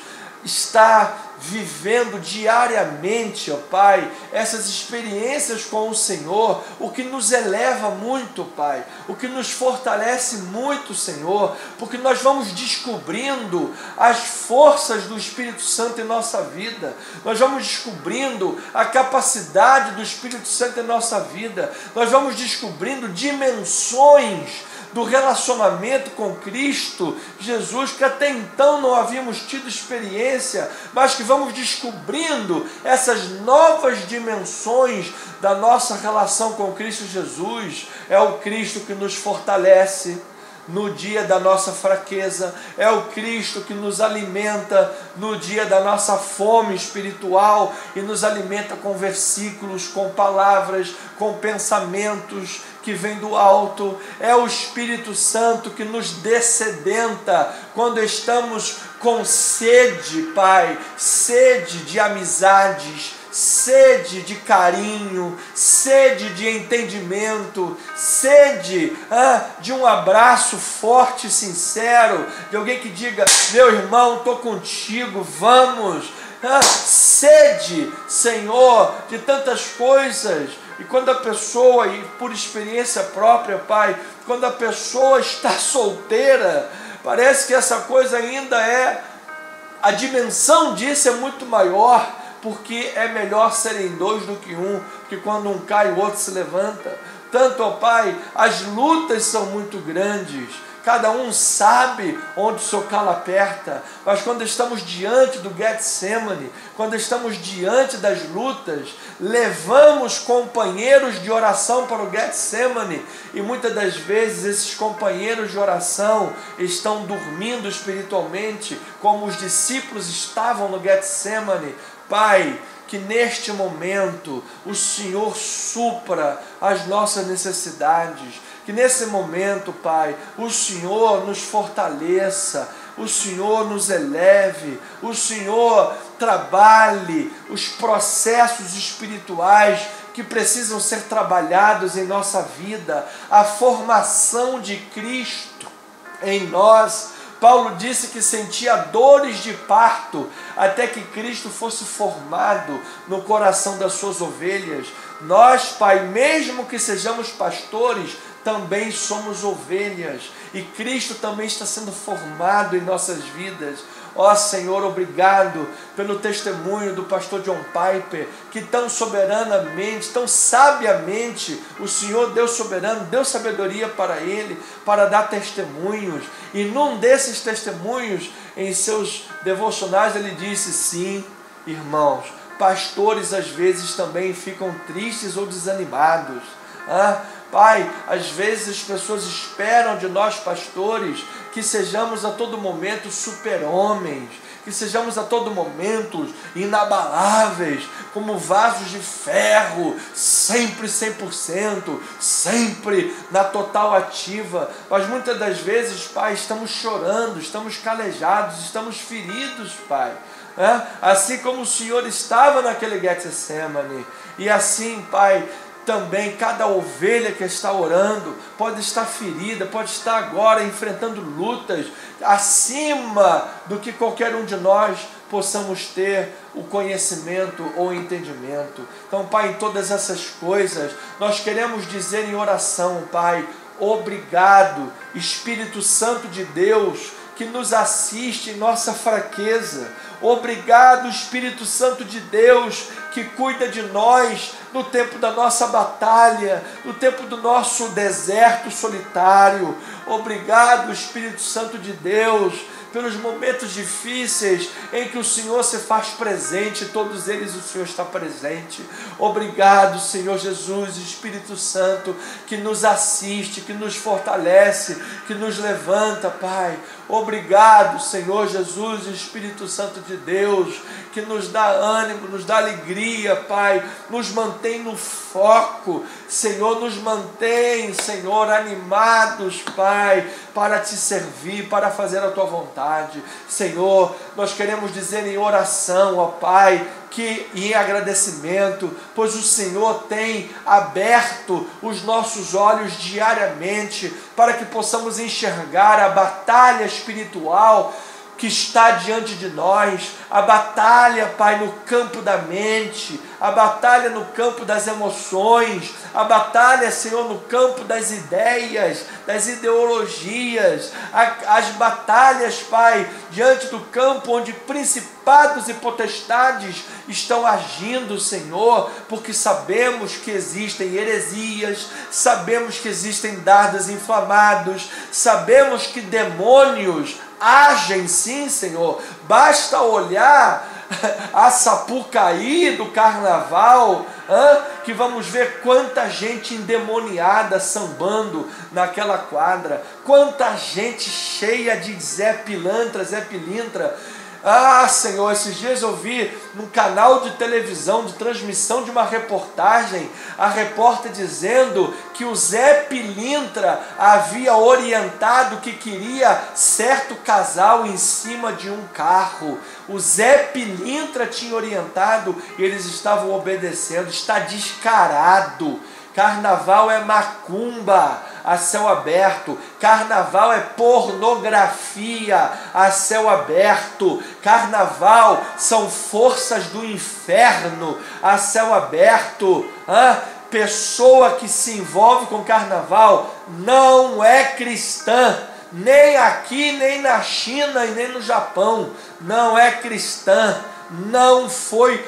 estar vivendo diariamente, ó Pai, essas experiências com o Senhor, o que nos eleva muito, Pai, o que nos fortalece muito, Senhor, porque nós vamos descobrindo as forças do Espírito Santo em nossa vida, nós vamos descobrindo a capacidade do Espírito Santo em nossa vida, nós vamos descobrindo dimensões do relacionamento com Cristo Jesus, que até então não havíamos tido experiência, mas que vamos descobrindo essas novas dimensões da nossa relação com Cristo Jesus. É o Cristo que nos fortalece no dia da nossa fraqueza, é o Cristo que nos alimenta no dia da nossa fome espiritual e nos alimenta com versículos, com palavras, com pensamentos que vêm do alto. É o Espírito Santo que nos dessedenta quando estamos com sede, Pai, sede de amizades, sede de carinho, sede de entendimento, sede de um abraço forte e sincero, de alguém que diga: meu irmão, estou contigo, vamos. Sede, Senhor, de tantas coisas. E quando a pessoa, e por experiência própria, Pai, quando a pessoa está solteira, parece que essa coisa ainda a dimensão disso é muito maior, porque é melhor serem dois do que um, porque quando um cai o outro se levanta. Tanto, ó Pai, as lutas são muito grandes, cada um sabe onde o seu calo aperta, mas quando estamos diante do Getsemane, quando estamos diante das lutas, levamos companheiros de oração para o Getsemane, e muitas das vezes esses companheiros de oração estão dormindo espiritualmente, como os discípulos estavam no Getsemane. Pai, que neste momento o Senhor supra as nossas necessidades, que nesse momento, Pai, o Senhor nos fortaleça, o Senhor nos eleve, o Senhor trabalhe os processos espirituais que precisam ser trabalhados em nossa vida, a formação de Cristo em nós. Paulo disse que sentia dores de parto até que Cristo fosse formado no coração das suas ovelhas. Nós, Pai, mesmo que sejamos pastores, também somos ovelhas, e Cristo também está sendo formado em nossas vidas. Ó Senhor, obrigado pelo testemunho do pastor John Piper, que tão soberanamente, tão sabiamente, o Senhor Deus soberano deu sabedoria para ele, para dar testemunhos, e num desses testemunhos, em seus devocionais, ele disse: sim, irmãos, pastores às vezes também ficam tristes ou desanimados. Pai, às vezes as pessoas esperam de nós pastores que sejamos a todo momento super-homens, que sejamos a todo momento inabaláveis, como vasos de ferro, sempre 100%, sempre na total ativa. Mas muitas das vezes, Pai, estamos chorando, estamos calejados, estamos feridos, Pai. Assim como o Senhor estava naquele Getsemane, e assim, Pai, também cada ovelha que está orando pode estar ferida, pode estar agora enfrentando lutas acima do que qualquer um de nós possamos ter o conhecimento ou o entendimento. Então, Pai, em todas essas coisas, nós queremos dizer em oração, Pai, obrigado, Espírito Santo de Deus, que nos assiste em nossa fraqueza. Obrigado, Espírito Santo de Deus, que cuida de nós no tempo da nossa batalha, no tempo do nosso deserto solitário. Obrigado, Espírito Santo de Deus, pelos momentos difíceis em que o Senhor se faz presente, todos eles o Senhor está presente. Obrigado, Senhor Jesus, Espírito Santo, que nos assiste, que nos fortalece, que nos levanta, Pai. Obrigado, Senhor Jesus, Espírito Santo de Deus, que nos dá ânimo, nos dá alegria, Pai, nos mantém no foco, Senhor, nos mantém, Senhor, animados, Pai, para te servir, para fazer a tua vontade. Senhor, nós queremos dizer em oração, ó Pai, que em agradecimento, pois o Senhor tem aberto os nossos olhos diariamente para que possamos enxergar a batalha espiritual que está diante de nós, a batalha, Pai, no campo da mente, a batalha no campo das emoções, a batalha, Senhor, no campo das ideias, das ideologias, as batalhas, Pai, diante do campo onde principados e potestades estão agindo, Senhor, porque sabemos que existem heresias, sabemos que existem dardos inflamados, sabemos que demônios agem sim, Senhor. Basta olhar a Sapucaí do carnaval, que vamos ver quanta gente endemoniada sambando naquela quadra, quanta gente cheia de Zé Pilantra, Zé Pilintra. Senhor, esses dias eu vi num canal de televisão, de transmissão de uma reportagem, a repórter dizendo que o Zé Pilintra havia orientado que queria certo casal em cima de um carro. O Zé Pilintra tinha orientado e eles estavam obedecendo. Está descarado. Carnaval é macumba a céu aberto, carnaval é pornografia a céu aberto, carnaval são forças do inferno a céu aberto. Pessoa que se envolve com carnaval não é cristã, nem aqui, nem na China e nem no Japão, não é cristã, não foi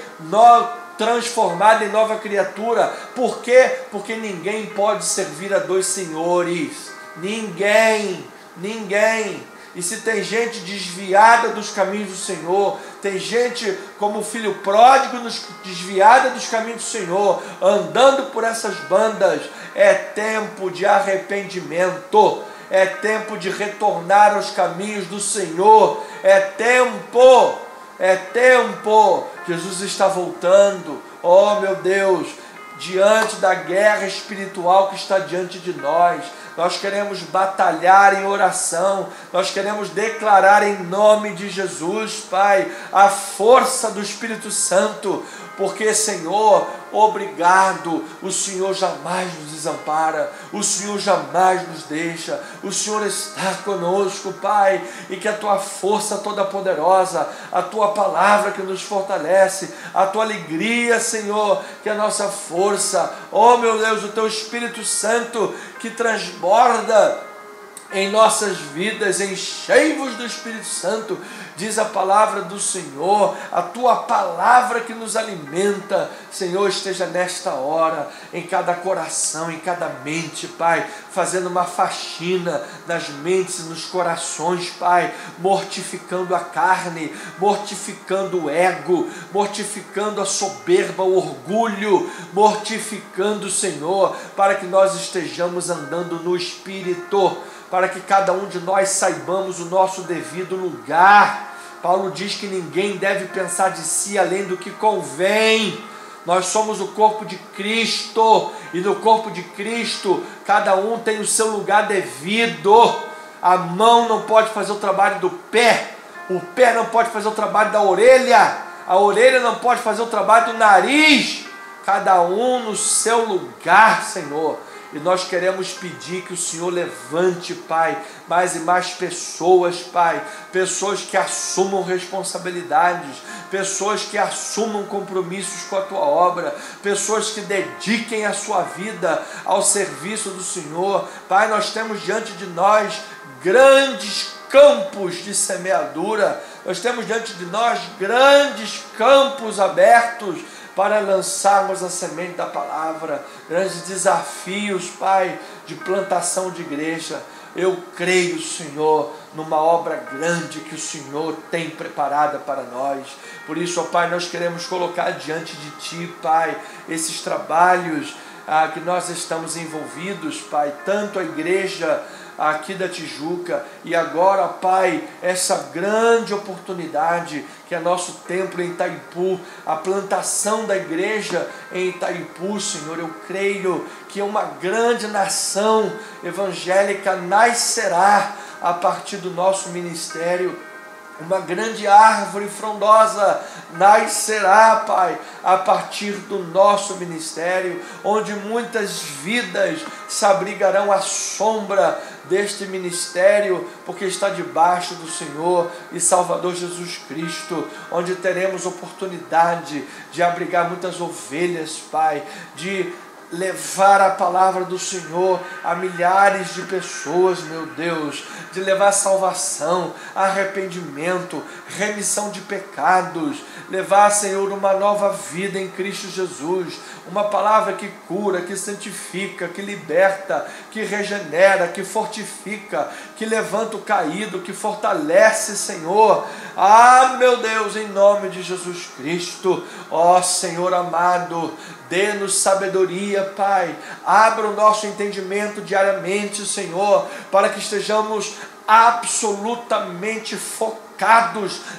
transformada em nova criatura. Por quê? Porque ninguém pode servir a dois senhores. Ninguém Ninguém. E se tem gente desviada dos caminhos do Senhor, tem gente como o filho pródigo desviada dos caminhos do Senhor, andando por essas bandas, é tempo de arrependimento, é tempo de retornar aos caminhos do Senhor, é tempo, Jesus está voltando, oh meu Deus, diante da guerra espiritual que está diante de nós queremos batalhar em oração, nós queremos declarar em nome de Jesus, Pai, a força do Espírito Santo, porque, Senhor, obrigado, o Senhor jamais nos desampara, o Senhor jamais nos deixa, o Senhor está conosco, Pai, e que a Tua força toda poderosa, a Tua palavra que nos fortalece, a Tua alegria, Senhor, que é a nossa força, oh meu Deus, o Teu Espírito Santo que transborda em nossas vidas, enchei-vos do Espírito Santo, diz a palavra do Senhor, a Tua palavra que nos alimenta, Senhor, esteja nesta hora, em cada coração, em cada mente, Pai, fazendo uma faxina nas mentes e nos corações, Pai, mortificando a carne, mortificando o ego, mortificando a soberba, o orgulho, mortificando, Senhor, para que nós estejamos andando no Espírito, para que cada um de nós saibamos o nosso devido lugar. Paulo diz que ninguém deve pensar de si além do que convém. Nós somos o corpo de Cristo, e no corpo de Cristo, cada um tem o seu lugar devido. A mão não pode fazer o trabalho do pé, o pé não pode fazer o trabalho da orelha, a orelha não pode fazer o trabalho do nariz. Cada um no seu lugar, Senhor. E nós queremos pedir que o Senhor levante, Pai, mais e mais pessoas, Pai, pessoas que assumam responsabilidades, pessoas que assumam compromissos com a Tua obra, pessoas que dediquem a sua vida ao serviço do Senhor. Pai, nós temos diante de nós grandes campos de semeadura, nós temos diante de nós grandes campos abertos, para lançarmos a semente da palavra, grandes desafios, Pai, de plantação de igreja. Eu creio, Senhor, numa obra grande que o Senhor tem preparada para nós. Por isso, ó Pai, nós queremos colocar diante de Ti, Pai, esses trabalhos que nós estamos envolvidos, Pai, tanto a igreja aqui da Tijuca, e agora, Pai, essa grande oportunidade que é nosso templo em Itaipu, a plantação da igreja em Itaipu, Senhor. Eu creio que uma grande nação evangélica nascerá a partir do nosso ministério. Uma grande árvore frondosa nascerá, Pai, a partir do nosso ministério, onde muitas vidas se abrigarão à sombra deste ministério, porque está debaixo do Senhor e Salvador Jesus Cristo, onde teremos oportunidade de abrigar muitas ovelhas, Pai, de levar a palavra do Senhor a milhares de pessoas, meu Deus, de levar salvação, arrependimento, remissão de pecados, levar, Senhor, uma nova vida em Cristo Jesus, uma palavra que cura, que santifica, que liberta, que regenera, que fortifica, que levanta o caído, que fortalece, Senhor. Ah, meu Deus, em nome de Jesus Cristo, ó Senhor amado, dê-nos sabedoria, Pai, abra o nosso entendimento diariamente, Senhor, para que estejamos absolutamente focados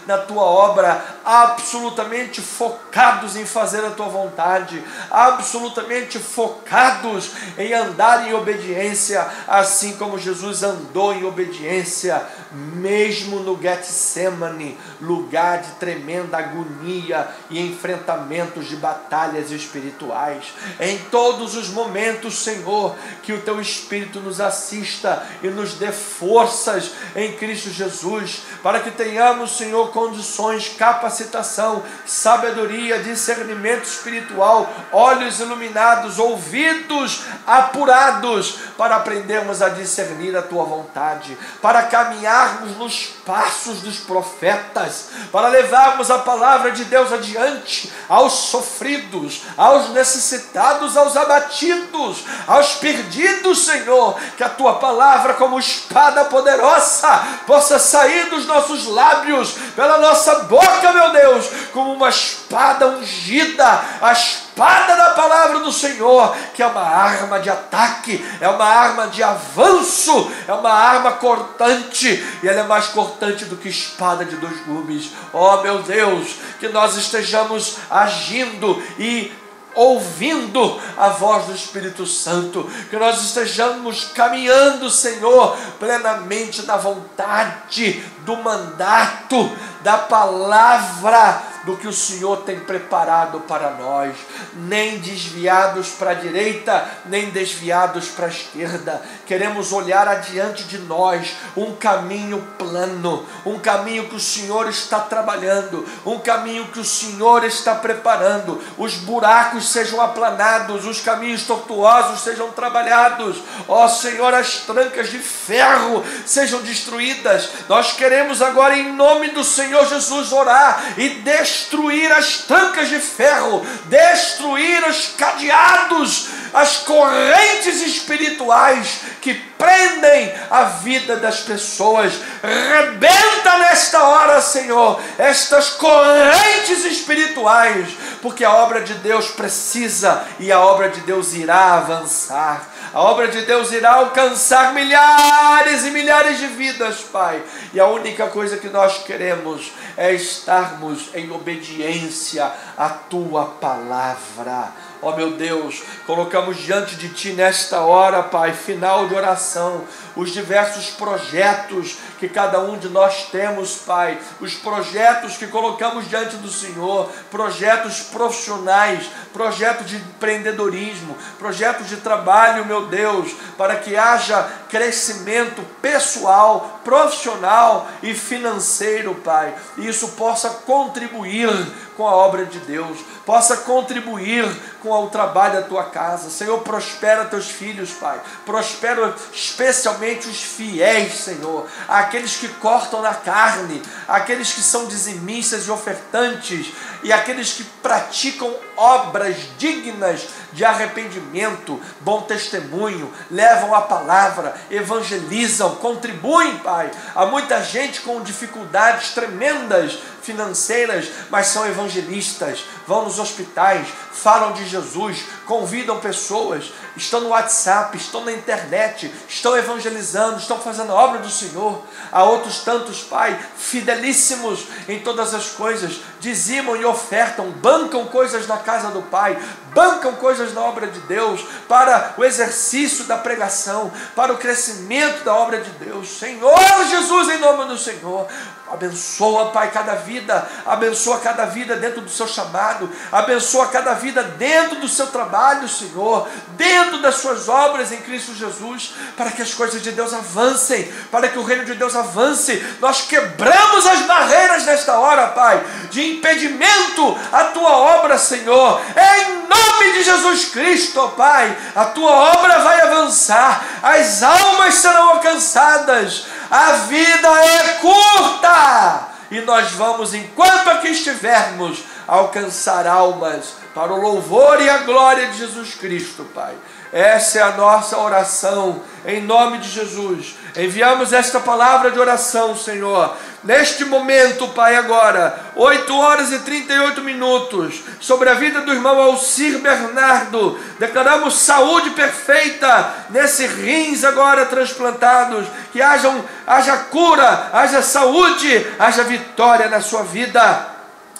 na Tua obra, absolutamente focados em fazer a Tua vontade, absolutamente focados em andar em obediência, assim como Jesus andou em obediência, mesmo no Getsemane, lugar de tremenda agonia e enfrentamentos de batalhas espirituais. Em todos os momentos, Senhor, que o Teu Espírito nos assista e nos dê forças em Cristo Jesus, para que tenhamos, Senhor, condições, capacitação, sabedoria, discernimento espiritual, olhos iluminados, ouvidos apurados, para aprendermos a discernir a Tua vontade, para caminharmos nos passos dos profetas, para levarmos a palavra de Deus adiante aos sofridos, aos necessitados, aos abatidos, aos perdidos, Senhor, que a Tua palavra, como espada poderosa, grossa possa sair dos nossos lábios, pela nossa boca, meu Deus, como uma espada ungida, a espada da palavra do Senhor, que é uma arma de ataque, é uma arma de avanço, é uma arma cortante, e ela é mais cortante do que espada de dois gumes. Oh, meu Deus, que nós estejamos agindo e ouvindo a voz do Espírito Santo, que nós estejamos caminhando, Senhor, plenamente na vontade, do mandato, da palavra, do que o Senhor tem preparado para nós, nem desviados para a direita, nem desviados para a esquerda. Queremos olhar adiante de nós um caminho plano, um caminho que o Senhor está trabalhando, um caminho que o Senhor está preparando. Os buracos sejam aplanados, os caminhos tortuosos sejam trabalhados. Ó Senhor, as trancas de ferro sejam destruídas. Nós queremos agora, em nome do Senhor Jesus, orar e destruir as trancas de ferro, destruir os cadeados, as correntes espirituais que prendem a vida das pessoas. Rebenta nesta hora, Senhor, estas correntes espirituais, porque a obra de Deus precisa, e a obra de Deus irá avançar. A obra de Deus irá alcançar milhares e milhares de vidas, Pai. E a única coisa que nós queremos é estarmos em obediência à Tua palavra. Ó meu Deus, colocamos diante de Ti nesta hora, Pai, final de oração, os diversos projetos que cada um de nós temos, Pai, os projetos que colocamos diante do Senhor, projetos profissionais, projetos de empreendedorismo, projetos de trabalho, meu Deus, para que haja crescimento pessoal, profissional e financeiro, Pai, e isso possa contribuir com a obra de Deus, possa contribuir com o trabalho da Tua casa. Senhor, prospera Teus filhos, Pai, prospera especialmente os fiéis, Senhor, aqueles que cortam na carne, aqueles que são dizimistas e ofertantes, e aqueles que praticam obras dignas de arrependimento, bom testemunho, levam a palavra, evangelizam, contribuem, Pai. Há muita gente com dificuldades tremendas financeiras, mas são evangelistas, vão nos hospitais, falam de Jesus, convidam pessoas, estão no WhatsApp, estão na internet, estão evangelizando, estão fazendo a obra do Senhor. Há outros tantos, Pai, fidelíssimos em todas as coisas, dizimam e ofertam, bancam coisas na casa do Pai, bancam coisas na obra de Deus, para o exercício da pregação, para o crescimento da obra de Deus. Senhor Jesus, em nome do Senhor, abençoa, Pai, cada vida, abençoa cada vida dentro do seu chamado, abençoa cada vida dentro do seu trabalho, Senhor, dentro das suas obras em Cristo Jesus, para que as coisas de Deus avancem, para que o reino de Deus avance. Nós quebramos as barreiras nesta hora, Pai, de impedimento à Tua obra, Senhor, em nome de Jesus Cristo, Pai. A Tua obra vai avançar, as almas serão alcançadas. A vida é curta e nós vamos, enquanto aqui estivermos, alcançar almas para o louvor e a glória de Jesus Cristo, Pai. Essa é a nossa oração, em nome de Jesus. Enviamos esta palavra de oração, Senhor, neste momento, Pai, agora, 8h38, sobre a vida do irmão Alcir Bernardo. Declaramos saúde perfeita nesse rins agora transplantados, que haja cura, haja saúde, haja vitória na sua vida.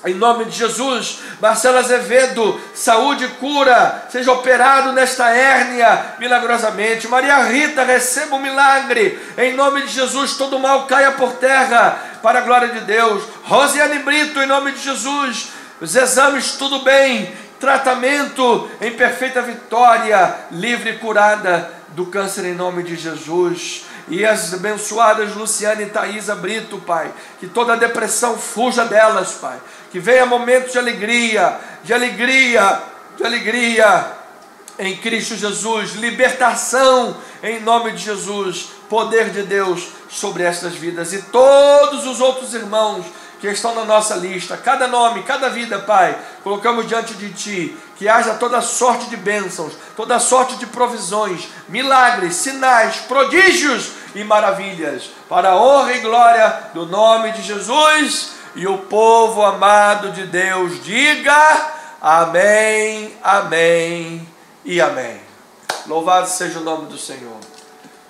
Em nome de Jesus. Marcelo Azevedo, saúde e cura, seja operado nesta hérnia milagrosamente. Maria Rita, receba um milagre, em nome de Jesus. Todo mal caia por terra, para a glória de Deus. Rosiane Brito, em nome de Jesus, os exames tudo bem, tratamento em perfeita vitória, livre e curada do câncer, em nome de Jesus. E as abençoadas Luciane e Thaisa Brito, Pai, que toda depressão fuja delas, Pai, que venha momentos de alegria, de alegria, de alegria em Cristo Jesus, libertação em nome de Jesus, poder de Deus sobre estas vidas e todos os outros irmãos que estão na nossa lista, cada nome, cada vida, Pai, colocamos diante de Ti, que haja toda sorte de bênçãos, toda sorte de provisões, milagres, sinais, prodígios e maravilhas, para a honra e glória do nome de Jesus. E o povo amado de Deus diga amém, amém e amém. Louvado seja o nome do Senhor.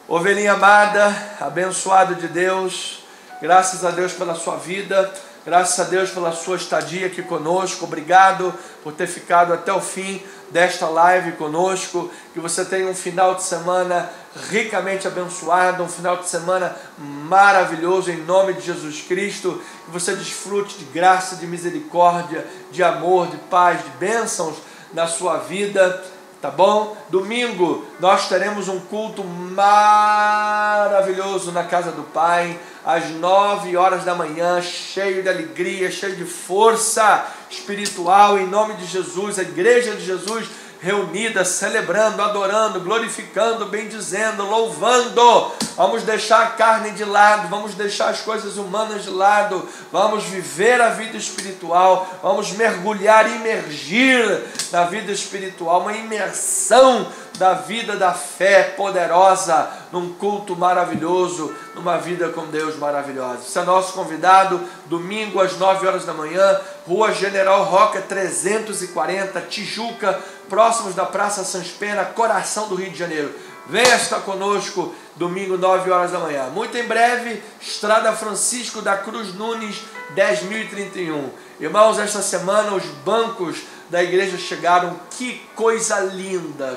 Ovelhinha amada, abençoado de Deus, graças a Deus pela sua vida, graças a Deus pela sua estadia aqui conosco. Obrigado por ter ficado até o fim desta live conosco. Que você tenha um final de semana ricamente abençoado, um final de semana maravilhoso em nome de Jesus Cristo. Que você desfrute de graça, de misericórdia, de amor, de paz, de bênçãos na sua vida. Tá bom? Domingo nós teremos um culto maravilhoso na casa do Pai, às 9 horas da manhã, cheio de alegria, cheio de força espiritual, em nome de Jesus, a igreja de Jesus reunida, celebrando, adorando, glorificando, bendizendo, louvando. Vamos deixar a carne de lado, vamos deixar as coisas humanas de lado, vamos viver a vida espiritual, vamos mergulhar, imergir na vida espiritual, uma imersão da vida da fé poderosa, num culto maravilhoso, numa vida com Deus maravilhosa. Você é nosso convidado, domingo às 9 horas da manhã, Rua General Roca 340, Tijuca, próximos da Praça Sans Pena, coração do Rio de Janeiro. Venha estar conosco, domingo 9 horas da manhã. Muito em breve, Estrada Francisco da Cruz Nunes, 10.031. Irmãos, esta semana os bancos da igreja chegaram. Que coisa linda,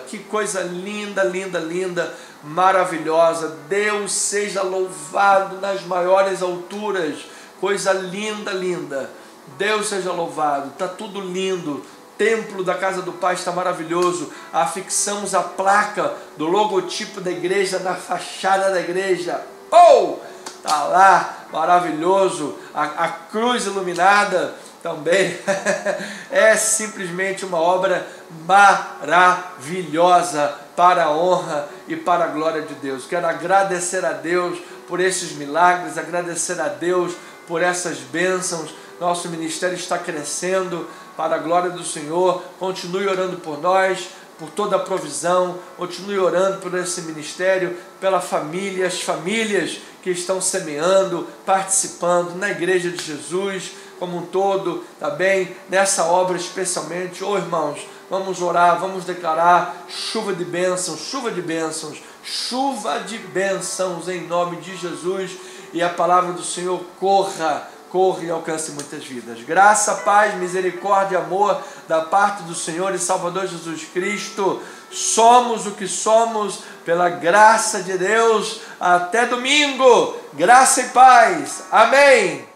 linda, linda, maravilhosa. Deus seja louvado nas maiores alturas. Coisa linda, linda. Deus seja louvado. Está tudo lindo. Templo da casa do Pai está maravilhoso. Afixamos a placa do logotipo da igreja na fachada da igreja. Oh! Está lá, maravilhoso. A cruz iluminada também. É simplesmente uma obra maravilhosa para a honra e para a glória de Deus. Quero agradecer a Deus por esses milagres, agradecer a Deus por essas bênçãos. Nosso ministério está crescendo para a glória do Senhor. Continue orando por nós, por toda a provisão. Continue orando por esse ministério, pela família, as famílias que estão semeando, participando na igreja de Jesus como um todo, tá bem? Nessa obra especialmente. Oh, irmãos, vamos orar, vamos declarar chuva de bênçãos, chuva de bênçãos, chuva de bênçãos em nome de Jesus. E a palavra do Senhor corra e alcance muitas vidas. Graça, paz, misericórdia e amor da parte do Senhor e Salvador Jesus Cristo. Somos o que somos pela graça de Deus. Até domingo. Graça e paz. Amém.